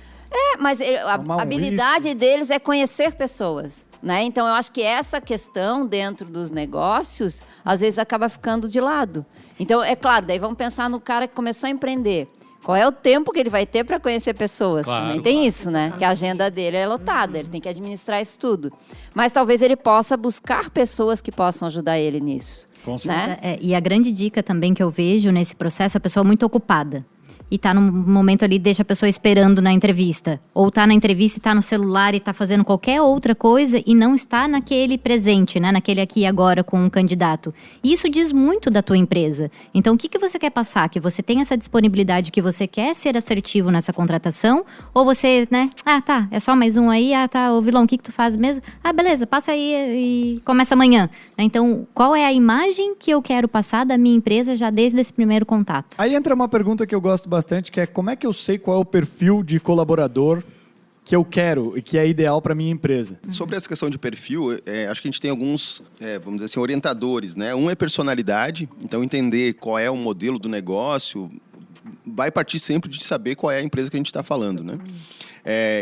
mas a habilidade deles é conhecer pessoas, né? Então, eu acho que essa questão dentro dos negócios, às vezes, acaba ficando de lado. Então, é claro, daí vamos pensar no cara que começou a empreender. Qual é o tempo que ele vai ter para conhecer pessoas? Claro, também tem isso, né? Que a agenda dele é lotada, ele tem que administrar isso tudo. Mas talvez ele possa buscar pessoas que possam ajudar ele nisso. Com certeza. Né? E a grande dica também que eu vejo nesse processo é a pessoa muito ocupada. E tá num momento ali, deixa a pessoa esperando na entrevista. Ou tá na entrevista e tá no celular e tá fazendo qualquer outra coisa e não está naquele presente, né? Naquele aqui e agora com um candidato. E isso diz muito da tua empresa. Então, o que você quer passar? Que você tem essa disponibilidade, que você quer ser assertivo nessa contratação? Ou você, né? Tá, é só mais um aí. Tá, ô vilão, o que tu faz mesmo? Beleza, passa aí e começa amanhã. Então, qual é a imagem que eu quero passar da minha empresa já desde esse primeiro contato? Aí entra uma pergunta que eu gosto bastante, que é como é que eu sei qual é o perfil de colaborador que eu quero e que é ideal para minha empresa? Sobre essa questão de perfil, acho que a gente tem alguns, vamos dizer assim, orientadores, né? Um é personalidade, então entender qual é o modelo do negócio vai partir sempre de saber qual é a empresa que a gente está falando, né?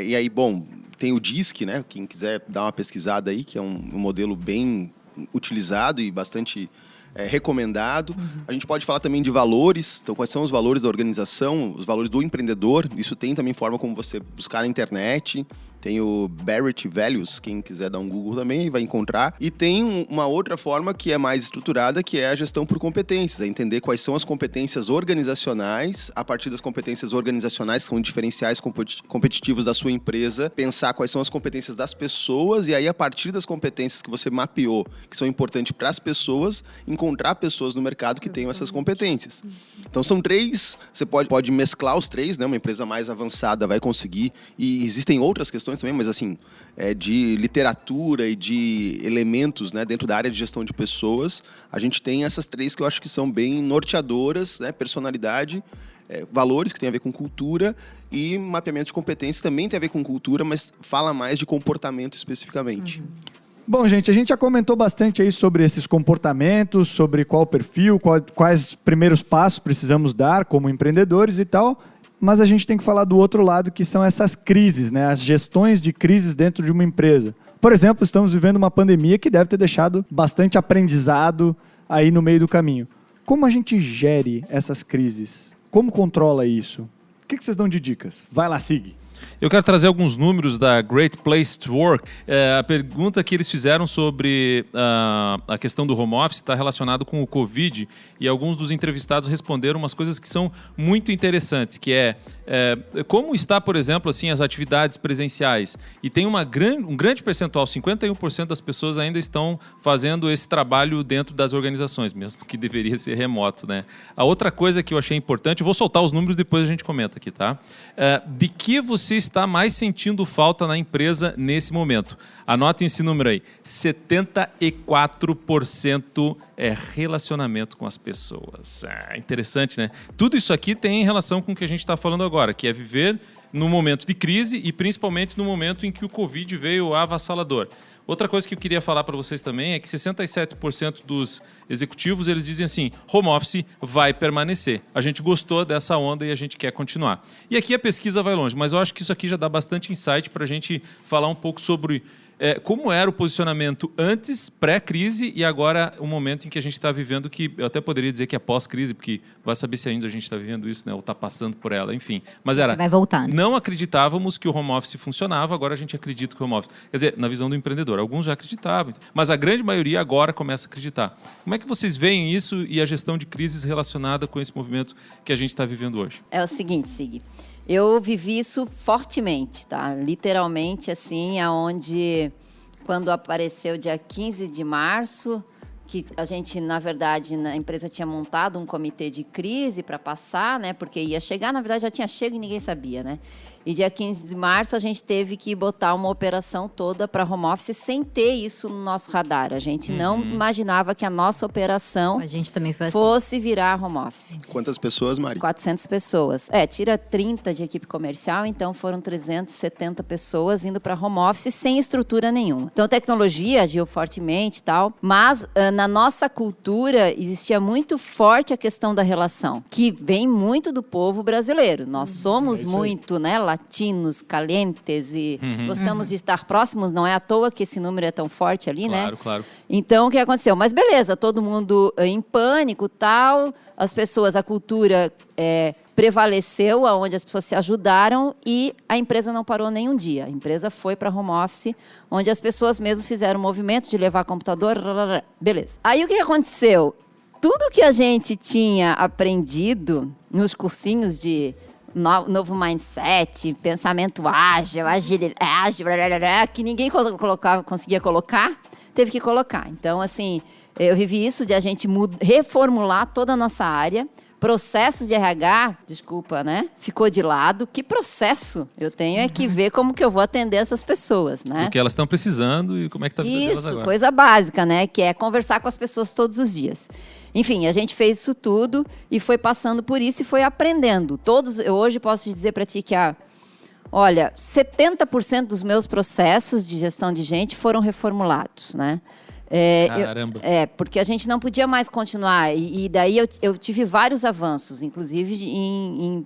E aí, bom, tem o DISC, né? Quem quiser dar uma pesquisada aí, que é um modelo bem utilizado e bastante... recomendado. A gente pode falar também de valores. Então, quais são os valores da organização, os valores do empreendedor. Isso tem também forma como você buscar na internet. Tem o Barrett Values, quem quiser dar um Google também vai encontrar. E tem uma outra forma que é mais estruturada, que é a gestão por competências. É entender quais são as competências organizacionais, a partir das competências organizacionais, que são diferenciais competitivos da sua empresa, pensar quais são as competências das pessoas e aí, a partir das competências que você mapeou, que são importantes para as pessoas, encontrar pessoas no mercado que tenham essas competências. Então, são 3, você pode mesclar os 3, né? Uma empresa mais avançada vai conseguir, e existem outras questões também, mas assim, de literatura e de elementos, né, dentro da área de gestão de pessoas, a gente tem essas 3 que eu acho que são bem norteadoras, né? Personalidade, valores, que tem a ver com cultura, e mapeamento de competências também tem a ver com cultura, mas fala mais de comportamento especificamente. Bom, gente, a gente já comentou bastante aí sobre esses comportamentos, sobre qual perfil, quais primeiros passos precisamos dar como empreendedores e tal, mas a gente tem que falar do outro lado, que são essas crises, né? As gestões de crises dentro de uma empresa. Por exemplo, estamos vivendo uma pandemia que deve ter deixado bastante aprendizado aí no meio do caminho. Como a gente gere essas crises? Como controla isso? O que vocês dão de dicas? Vai lá, Sig. Eu quero trazer alguns números da Great Place to Work. A pergunta que eles fizeram sobre a questão do home office está relacionado com o Covid, e alguns dos entrevistados responderam umas coisas que são muito interessantes, que como está, por exemplo, assim, as atividades presenciais. E tem um grande percentual, 51% das pessoas ainda estão fazendo esse trabalho dentro das organizações, mesmo que deveria ser remoto, né? A outra coisa que eu achei importante, eu vou soltar os números, depois a gente comenta aqui, tá? De que você está mais sentindo falta na empresa nesse momento? Anotem esse número aí. 74% é relacionamento com as pessoas. Interessante, né? Tudo isso aqui tem relação com o que a gente está falando agora, que é viver no momento de crise e principalmente no momento em que o Covid veio avassalador. Outra coisa que eu queria falar para vocês também é que 67% dos executivos, eles dizem assim, home office vai permanecer. A gente gostou dessa onda e a gente quer continuar. E aqui a pesquisa vai longe, mas eu acho que isso aqui já dá bastante insight para a gente falar um pouco sobre como era o posicionamento antes, pré-crise, e agora o momento em que a gente está vivendo, que eu até poderia dizer que é pós-crise, porque vai saber se ainda a gente está vivendo isso, né, ou está passando por ela, enfim. Mas Você vai voltar, né? Não acreditávamos que o home office funcionava, agora a gente acredita que o home office... Quer dizer, na visão do empreendedor, alguns já acreditavam, mas a grande maioria agora começa a acreditar. Como é que vocês veem isso e a gestão de crises relacionada com esse movimento que a gente está vivendo hoje? É o seguinte, Sig, eu vivi isso fortemente, tá? Literalmente, assim, aonde quando apareceu dia 15 de março, que a gente, na verdade, na empresa tinha montado um comitê de crise para passar, né? Porque ia chegar, na verdade, já tinha chego e ninguém sabia, né? E dia 15 de março a gente teve que botar uma operação toda para home office sem ter isso no nosso radar. A gente não imaginava que a nossa operação A gente também foi assim. fosse virar home office. Quantas pessoas, Mari? 400 pessoas. Tira 30 de equipe comercial, então foram 370 pessoas indo para home office sem estrutura nenhuma. Então, a tecnologia agiu fortemente e tal, mas na nossa cultura existia muito forte a questão da relação, que vem muito do povo brasileiro. Nós somos muito, né, latinos, calientes e gostamos de estar próximos, não é à toa que esse número é tão forte ali, né? Claro, claro. Então, o que aconteceu? Mas beleza, todo mundo em pânico, tal, as pessoas, a cultura prevaleceu, onde as pessoas se ajudaram e a empresa não parou nenhum dia. A empresa foi para home office, onde as pessoas mesmo fizeram o movimento de levar computador, beleza. Aí o que aconteceu? Tudo que a gente tinha aprendido nos cursinhos de novo mindset, pensamento ágil, que ninguém conseguia colocar, teve que colocar. Então, assim, eu vivi isso de a gente reformular toda a nossa área. Processos de RH, desculpa, né? Ficou de lado. Que processo? Eu tenho é que ver como que eu vou atender essas pessoas, né? O que elas estão precisando e como é que está a vida delas agora. Isso, coisa básica, né? Que é conversar com as pessoas todos os dias. Enfim, a gente fez isso tudo e foi passando por isso e foi aprendendo. Eu hoje posso te dizer para ti que olha, 70% dos meus processos de gestão de gente foram reformulados, né? Caramba. Porque a gente não podia mais continuar. E daí eu tive vários avanços, inclusive em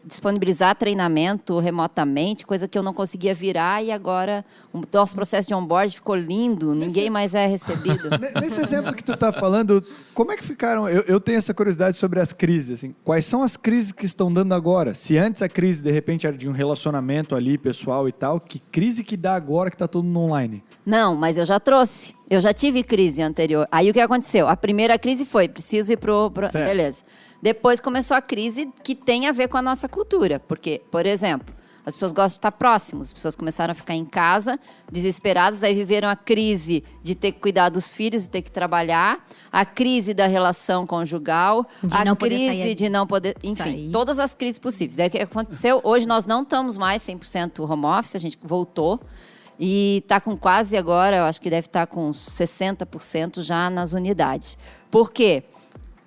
disponibilizar treinamento remotamente, coisa que eu não conseguia virar, e agora o nosso processo de onboard ficou lindo, ninguém mais é recebido. Nesse exemplo que tu está falando, como é que ficaram? Eu tenho essa curiosidade sobre as crises. Assim, quais são as crises que estão dando agora? Se antes a crise, de repente, era de um relacionamento ali, pessoal e tal, que crise que dá agora que está todo mundo online? Não, mas eu já trouxe. Eu já tive crise anterior. Aí o que aconteceu? A primeira crise foi, preciso ir pro... Beleza. Depois começou a crise que tem a ver com a nossa cultura. Porque, por exemplo, as pessoas gostam de estar próximas. As pessoas começaram a ficar em casa, desesperadas. Aí viveram a crise de ter que cuidar dos filhos, de ter que trabalhar. A crise da relação conjugal. A crise de não poder... Enfim, todas as crises possíveis. Aí o que aconteceu? Hoje nós não estamos mais 100% home office. A gente voltou. E está com quase agora, eu acho que deve estar com 60% já nas unidades. Por quê?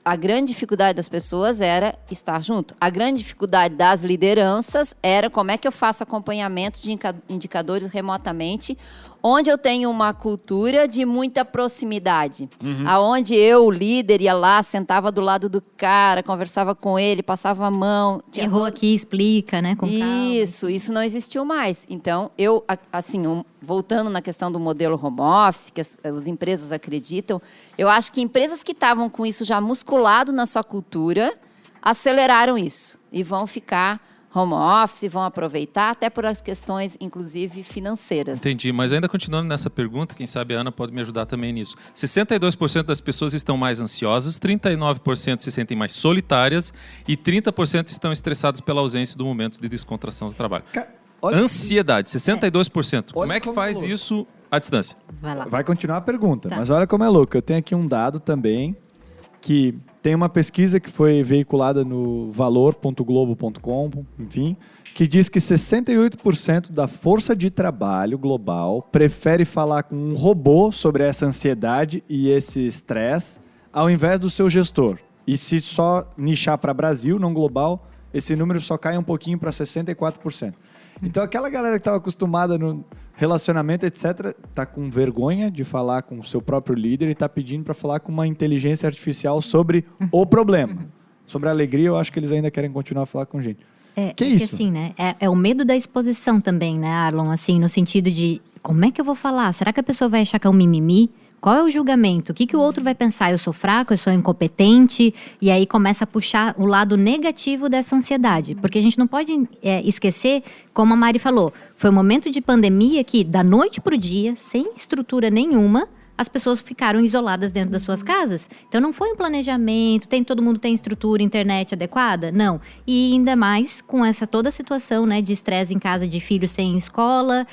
A grande dificuldade das pessoas era estar junto. A grande dificuldade das lideranças era como é que eu faço acompanhamento de indicadores remotamente, onde eu tenho uma cultura de muita proximidade. Aonde eu, líder, ia lá, sentava do lado do cara, conversava com ele, passava a mão. Errou aqui, explica, né? Com calma. Isso não existiu mais. Então, voltando na questão do modelo home office, que as empresas acreditam, eu acho que empresas que estavam com isso já musculado na sua cultura, aceleraram isso e vão ficar home office, vão aproveitar, até por as questões, inclusive, financeiras. Entendi, mas ainda continuando nessa pergunta, quem sabe a Ana pode me ajudar também nisso. 62% das pessoas estão mais ansiosas, 39% se sentem mais solitárias e 30% estão estressadas pela ausência do momento de descontração do trabalho. Ansiedade, 62%. Como é que faz isso à distância? Vai lá. Vai continuar a pergunta, Tá. mas olha como é louco. Eu tenho aqui um dado também, que tem uma pesquisa que foi veiculada no valor.globo.com, enfim, que diz que 68% da força de trabalho global prefere falar com um robô sobre essa ansiedade e esse estresse, ao invés do seu gestor. E se só nichar para Brasil, não global, esse número só cai um pouquinho para 64%. Então, aquela galera que estava acostumada no relacionamento, etc., está com vergonha de falar com o seu próprio líder e está pedindo para falar com uma inteligência artificial sobre o problema. Sobre a alegria, eu acho que eles ainda querem continuar a falar com gente. Que porque, isso? assim, né? É o medo da exposição também, né, Arlon? Assim, no sentido de, como é que eu vou falar? Será que a pessoa vai achar que é um mimimi? Qual é o julgamento? O que o outro vai pensar? Eu sou fraco, eu sou incompetente? E aí começa a puxar o lado negativo dessa ansiedade. Porque a gente não pode esquecer, como a Mari falou, foi um momento de pandemia que, da noite para o dia, sem estrutura nenhuma, as pessoas ficaram isoladas dentro das suas casas. Então, não foi um planejamento, todo mundo tem estrutura, internet adequada? Não. E ainda mais com toda a situação, né, de estresse em casa, de filho sem escola,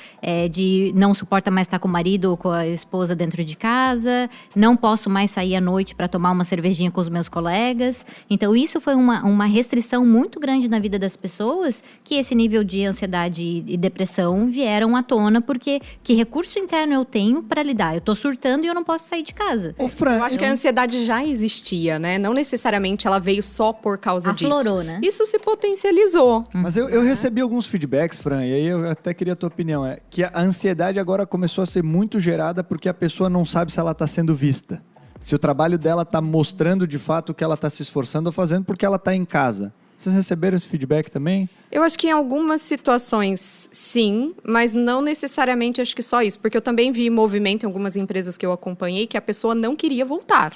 de não suporta mais estar com o marido ou com a esposa dentro de casa, não posso mais sair à noite para tomar uma cervejinha com os meus colegas. Então, isso foi uma restrição muito grande na vida das pessoas, que esse nível de ansiedade e depressão vieram à tona, porque que recurso interno eu tenho para lidar? Eu estou surtando e eu não posso sair de casa. Ô, Fran, Eu acho que a ansiedade já existia, né? Não necessariamente ela veio só por causa disso. Aflorou, né? Isso se potencializou. mas eu recebi alguns feedbacks, Fran, e aí eu até queria a tua opinião. Que a ansiedade agora começou a ser muito gerada porque a pessoa não sabe se ela está sendo vista. Se o trabalho dela está mostrando de fato o que ela está se esforçando ou fazendo porque ela está em casa. Vocês receberam esse feedback também? Eu acho que em algumas situações, sim, mas não necessariamente acho que só isso. Porque eu também vi movimento em algumas empresas que eu acompanhei que a pessoa não queria voltar.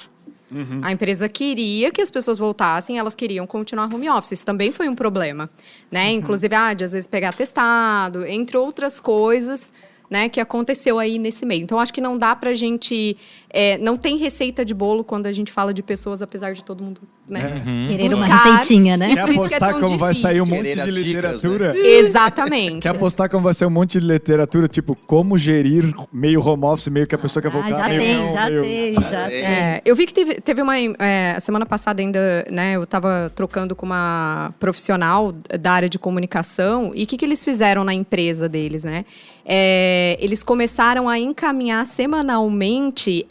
A empresa queria que as pessoas voltassem, elas queriam continuar home office. Isso também foi um problema, né? Inclusive, de às vezes pegar atestado, entre outras coisas, né, que aconteceu aí nesse meio. Então, acho que não dá pra gente... não tem receita de bolo quando a gente fala de pessoas, apesar de todo mundo, né? Querer uma buscar. receitinha, né? Quer Por isso que é apostar tão como vai sair um monte Querer de as dicas, literatura? Exatamente. Quer apostar como vai ser um monte de literatura, tipo, como gerir meio home office, meio que a pessoa quer voltar, já meio tem, não, já meio... tem, já tem. Eu vi que teve uma... a semana passada ainda, né, eu estava trocando com uma profissional da área de comunicação, e o que eles fizeram na empresa deles, né? Eles começaram a encaminhar semanalmente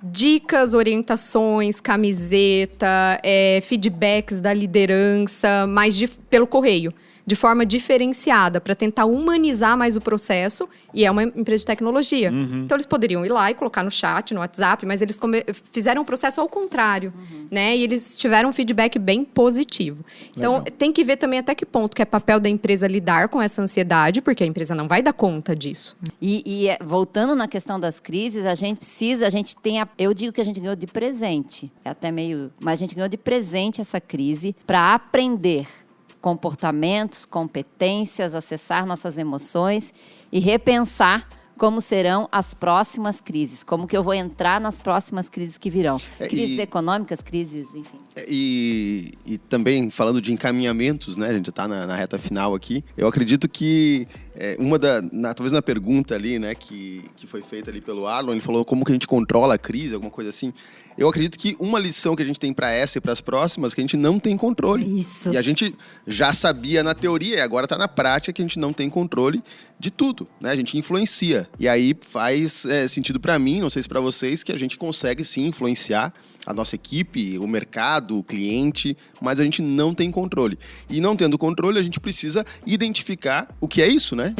dicas, orientações, camiseta, feedbacks da liderança, mas pelo correio, de forma diferenciada, para tentar humanizar mais o processo, e é uma empresa de tecnologia. Então, eles poderiam ir lá e colocar no chat, no WhatsApp, mas eles fizeram o processo ao contrário, né? E eles tiveram um feedback bem positivo. Então, Legal. tem que ver também até que ponto que é papel da empresa lidar com essa ansiedade, porque a empresa não vai dar conta disso. Voltando na questão das crises, eu digo que a gente ganhou de presente, mas a gente ganhou de presente essa crise para aprender comportamentos, competências, acessar nossas emoções e repensar como serão as próximas crises, como que eu vou entrar nas próximas crises que virão. Crises econômicas, crises, enfim. E também, falando de encaminhamentos, né? A gente já está na reta final aqui. Eu acredito que talvez na pergunta ali, né, que foi feita ali pelo Arlon, ele falou como que a gente controla a crise, alguma coisa assim. Eu acredito que uma lição que a gente tem para essa e para as próximas, que a gente não tem controle. Isso. E a gente já sabia na teoria, e agora está na prática, que a gente não tem controle de tudo, né? A gente influencia. E aí faz sentido para mim, não sei se para vocês, que a gente consegue sim influenciar a nossa equipe, o mercado, o cliente, mas a gente não tem controle. E não tendo controle, a gente precisa identificar o que é isso, né?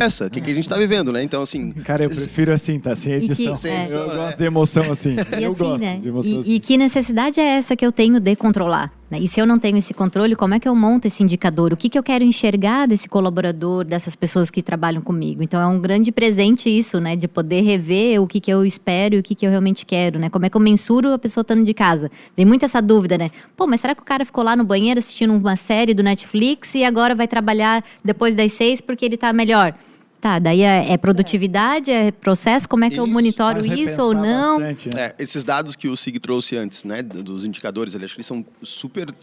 O que a gente tá vivendo, né? Então, assim... Cara, eu prefiro assim, tá? Sem edição. Eu gosto de emoção assim. E Eu assim, gosto né? de emoção assim. E que necessidade é essa que eu tenho de controlar? Né? E se eu não tenho esse controle, como é que eu monto esse indicador? O que eu quero enxergar desse colaborador, dessas pessoas que trabalham comigo? Então, é um grande presente isso, né? De poder rever o que eu espero e o que eu realmente quero, né? Como é que eu mensuro a pessoa estando de casa? Tem muito essa dúvida, né? Pô, mas será que o cara ficou lá no banheiro assistindo uma série do Netflix e agora vai trabalhar depois das 6 porque ele tá melhor? Tá, daí é produtividade, é processo, como é que eu monitoro Faz isso ou repensar não? bastante, né? Esses dados que o Sig trouxe antes, né, dos indicadores, acho que eles são super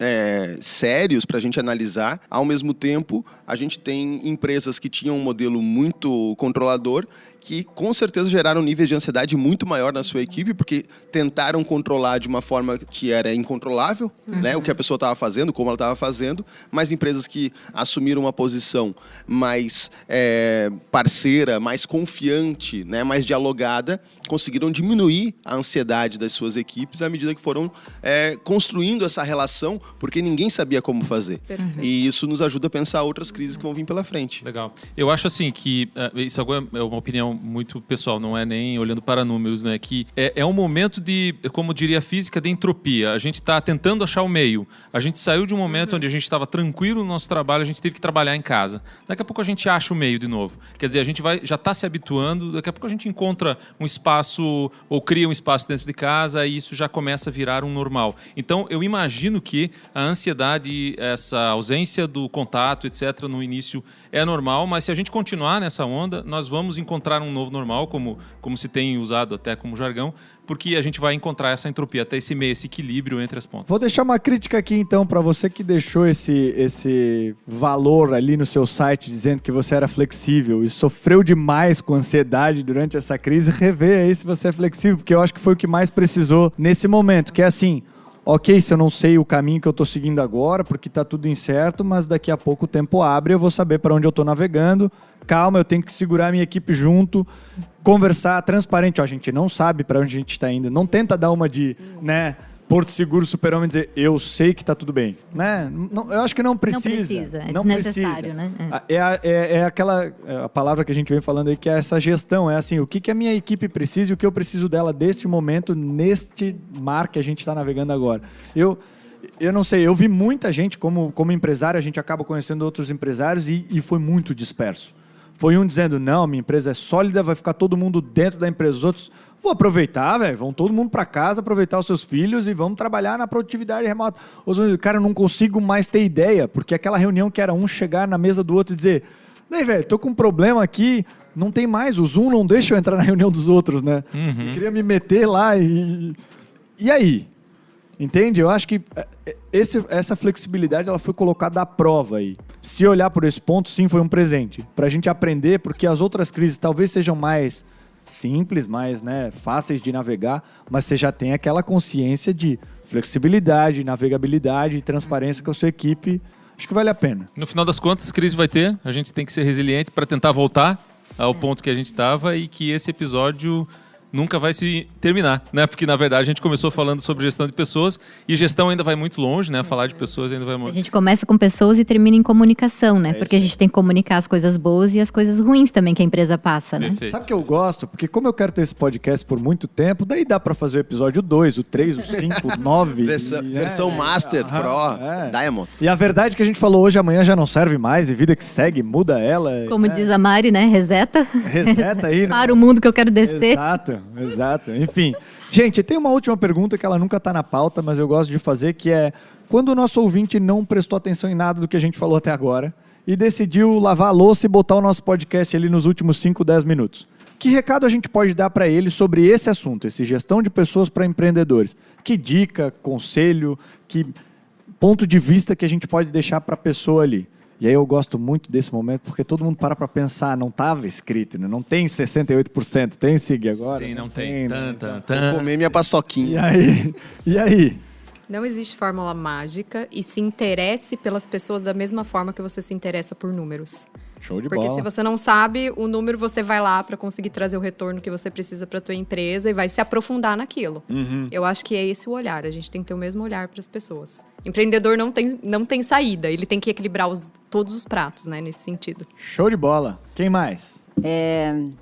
sérios para a gente analisar. Ao mesmo tempo, a gente tem empresas que tinham um modelo muito controlador, que com certeza geraram níveis de ansiedade muito maior na sua equipe, porque tentaram controlar de uma forma que era incontrolável, né, o que a pessoa estava fazendo, como ela estava fazendo, mas empresas que assumiram uma posição mais parceira, mais confiante, né, mais dialogada, conseguiram diminuir a ansiedade das suas equipes à medida que foram construindo essa relação, porque ninguém sabia como fazer. Perfeito. E isso nos ajuda a pensar outras crises que vão vir pela frente. Legal. Eu acho assim que isso agora é uma opinião opinião muito pessoal, não é nem olhando para números, né? Que é um momento de, como diria a física, de entropia. A gente está tentando achar o meio. A gente saiu de um momento onde a gente estava tranquilo no nosso trabalho, a gente teve que trabalhar em casa. Daqui a pouco a gente acha o meio de novo. Quer dizer, a gente já está se habituando, daqui a pouco a gente encontra um espaço ou cria um espaço dentro de casa e isso já começa a virar um normal. Então, eu imagino que a ansiedade, essa ausência do contato, etc., no início é normal, mas se a gente continuar nessa onda, nós vamos encontrar um novo normal, como se tem usado até como jargão, porque a gente vai encontrar essa entropia, até esse meio, esse equilíbrio entre as pontas. Vou deixar uma crítica aqui, então, para você que deixou esse valor ali no seu site, dizendo que você era flexível e sofreu demais com ansiedade durante essa crise, rever aí se você é flexível, porque eu acho que foi o que mais precisou nesse momento, que é assim... Ok, se eu não sei o caminho que eu estou seguindo agora, porque está tudo incerto, mas daqui a pouco o tempo abre, eu vou saber para onde eu estou navegando. Calma, eu tenho que segurar a minha equipe junto, conversar transparente. Ó, a gente não sabe para onde a gente está indo. Não tenta dar uma de, né, Porto Seguro, Super-Homem, dizer eu sei que está tudo bem. Né? Não, eu acho que não precisa. Não precisa, é desnecessário, né? É aquela a palavra que a gente vem falando aí, que é essa gestão. É assim, o que a minha equipe precisa e o que eu preciso dela deste momento, neste mar que a gente está navegando agora. Eu não sei, eu vi muita gente, como empresário, a gente acaba conhecendo outros empresários e foi muito disperso. Foi um dizendo, não, minha empresa é sólida, vai ficar todo mundo dentro da empresa. Os outros, vou aproveitar, velho, vão todo mundo para casa, aproveitar os seus filhos e vamos trabalhar na produtividade remota. Os outros, cara, eu não consigo mais ter ideia, porque aquela reunião que era um chegar na mesa do outro e dizer, daí, velho, tô com um problema aqui, não tem mais, o Zoom não deixa eu entrar na reunião dos outros, né? Eu queria me meter lá e aí? Entende? Eu acho que essa flexibilidade ela foi colocada à prova aí. Se olhar por esse ponto, sim, foi um presente. Para a gente aprender, porque as outras crises talvez sejam mais simples, mais, né, fáceis de navegar, mas você já tem aquela consciência de flexibilidade, navegabilidade e transparência com a sua equipe. Acho que vale a pena. No final das contas, crise vai ter. A gente tem que ser resiliente para tentar voltar ao ponto que a gente estava e que esse episódio nunca vai se terminar, né? Porque, na verdade, a gente começou falando sobre gestão de pessoas e gestão ainda vai muito longe, né? Falar de pessoas ainda vai muito... A gente começa com pessoas e termina em comunicação, né? Porque a gente tem que comunicar as coisas boas e as coisas ruins também que a empresa passa, né? Perfeito. Sabe o que eu gosto? Porque como eu quero ter esse podcast por muito tempo, daí dá pra fazer o episódio 2, o 3, o 5, o 9. Versão Master, Pro, Diamond. E a verdade que a gente falou hoje, amanhã já não serve mais, e vida que segue, muda ela. Como diz a Mari, né? Reseta. Reseta aí. Para o mundo que eu quero descer. Exato. Enfim, gente, tem uma última pergunta que ela nunca está na pauta, mas eu gosto de fazer, que é quando o nosso ouvinte não prestou atenção em nada do que a gente falou até agora e decidiu lavar a louça e botar o nosso podcast ali nos últimos 5, 10 minutos. Que recado a gente pode dar para ele sobre esse assunto, esse gestão de pessoas para empreendedores? Que dica, conselho, que ponto de vista que a gente pode deixar para a pessoa ali? E aí eu gosto muito desse momento, porque todo mundo para pensar, não estava escrito, né? Não tem 68%, tem, Sig, agora? Sim, não tem. Vou comer minha paçoquinha. E aí? Não existe fórmula mágica e se interesse pelas pessoas da mesma forma que você se interessa por números. Show de Porque bola. se você não sabe o número, você vai lá para conseguir trazer o retorno que você precisa para tua empresa e vai se aprofundar naquilo. Eu acho que é esse o olhar. A gente tem que ter o mesmo olhar para as pessoas. Empreendedor não tem saída. Ele tem que equilibrar todos os pratos, né? Nesse sentido. Show de bola. Quem mais?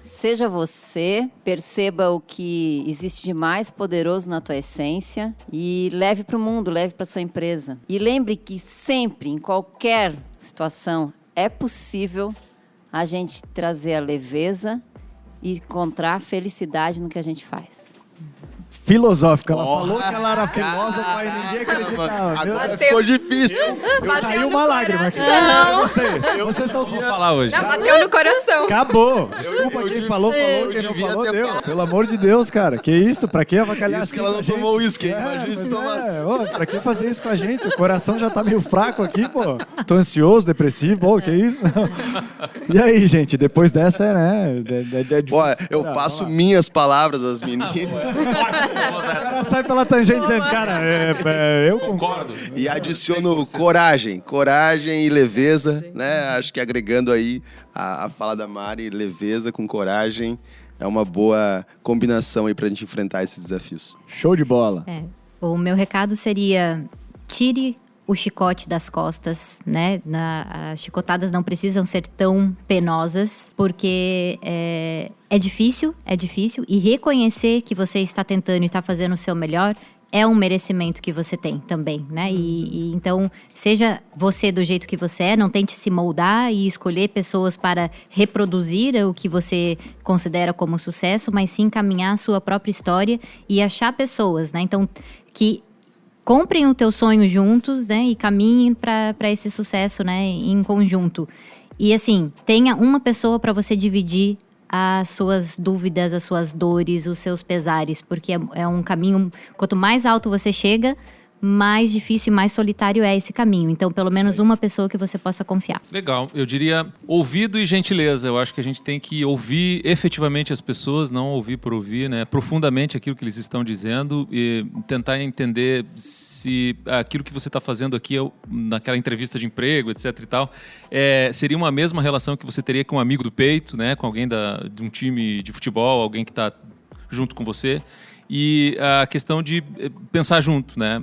Seja você, perceba o que existe de mais poderoso na tua essência e leve para o mundo, leve para sua empresa. E lembre que sempre, em qualquer situação, é possível a gente trazer a leveza e encontrar a felicidade no que a gente faz. Filosófica. Ela falou que ela era filósofa e ninguém acreditava. Agora ficou difícil. Saiu uma lágrima aqui. Vocês estão... Vou falar hoje. Já bateu no coração. Acabou. Desculpa, quem falou, quem não falou, deu. Pelo amor de Deus, cara. Que isso? Pra que avacalhar Isso assim que ela com a não gente? tomou uísque, imagina se tomasse. Pra que fazer isso com a gente? O coração já tá meio fraco aqui, pô. Tô ansioso, depressivo, pô, que isso? E aí, gente, depois dessa, né? É difícil. Olha, eu faço minhas palavras das meninas. O cara sai pela tangente dizendo, cara, eu concordo. E adiciono coragem e leveza, né? Acho que agregando aí a fala da Mari, leveza com coragem é uma boa combinação aí pra gente enfrentar esses desafios. Show de bola. O meu recado seria: tire o chicote das costas, né? As chicotadas não precisam ser tão penosas, porque é difícil, e reconhecer que você está tentando e está fazendo o seu melhor é um merecimento que você tem também, né? E então, seja você do jeito que você é, não tente se moldar e escolher pessoas para reproduzir o que você considera como sucesso, mas sim caminhar a sua própria história e achar pessoas, né? Então, que comprem o teu sonho juntos, né? E caminhem para esse sucesso, né? Em conjunto. E assim, tenha uma pessoa para você dividir as suas dúvidas, as suas dores, os seus pesares, porque é um caminho, quanto mais alto você chega, mais difícil e mais solitário é esse caminho. Então, pelo menos uma pessoa que você possa confiar. Legal. Eu diria ouvido e gentileza. Eu acho que a gente tem que ouvir efetivamente as pessoas, não ouvir por ouvir, né? Profundamente aquilo que eles estão dizendo e tentar entender se aquilo que você está fazendo aqui, naquela entrevista de emprego, etc e tal, seria uma mesma relação que você teria com um amigo do peito, né? Com alguém de um time de futebol, alguém que está junto com você. E a questão de pensar junto, né?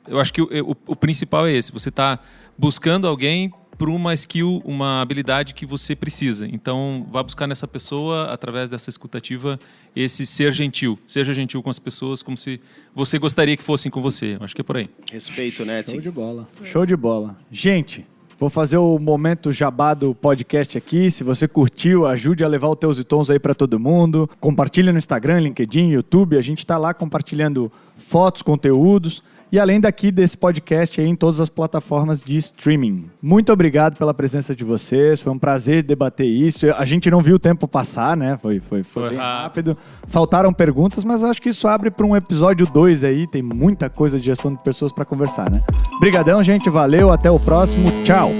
Eu acho que o principal é esse. Você está buscando alguém por uma skill, uma habilidade que você precisa. Então, vá buscar nessa pessoa, através dessa escutativa, esse ser gentil. Seja gentil com as pessoas como se você gostaria que fossem com você. Eu acho que é por aí. Respeito, né? Show de bola. Show de bola. Gente, vou fazer o momento jabá do podcast aqui. Se você curtiu, ajude a levar o Teus e Tons aí para todo mundo. Compartilha no Instagram, LinkedIn, YouTube. A gente está lá compartilhando fotos, conteúdos. E além daqui desse podcast aí em todas as plataformas de streaming. Muito obrigado pela presença de vocês. Foi um prazer debater isso. A gente não viu o tempo passar, né? Foi bem rápido. Faltaram perguntas, mas eu acho que isso abre para um episódio 2 aí. Tem muita coisa de gestão de pessoas para conversar, né? Obrigadão, gente. Valeu. Até o próximo. Tchau.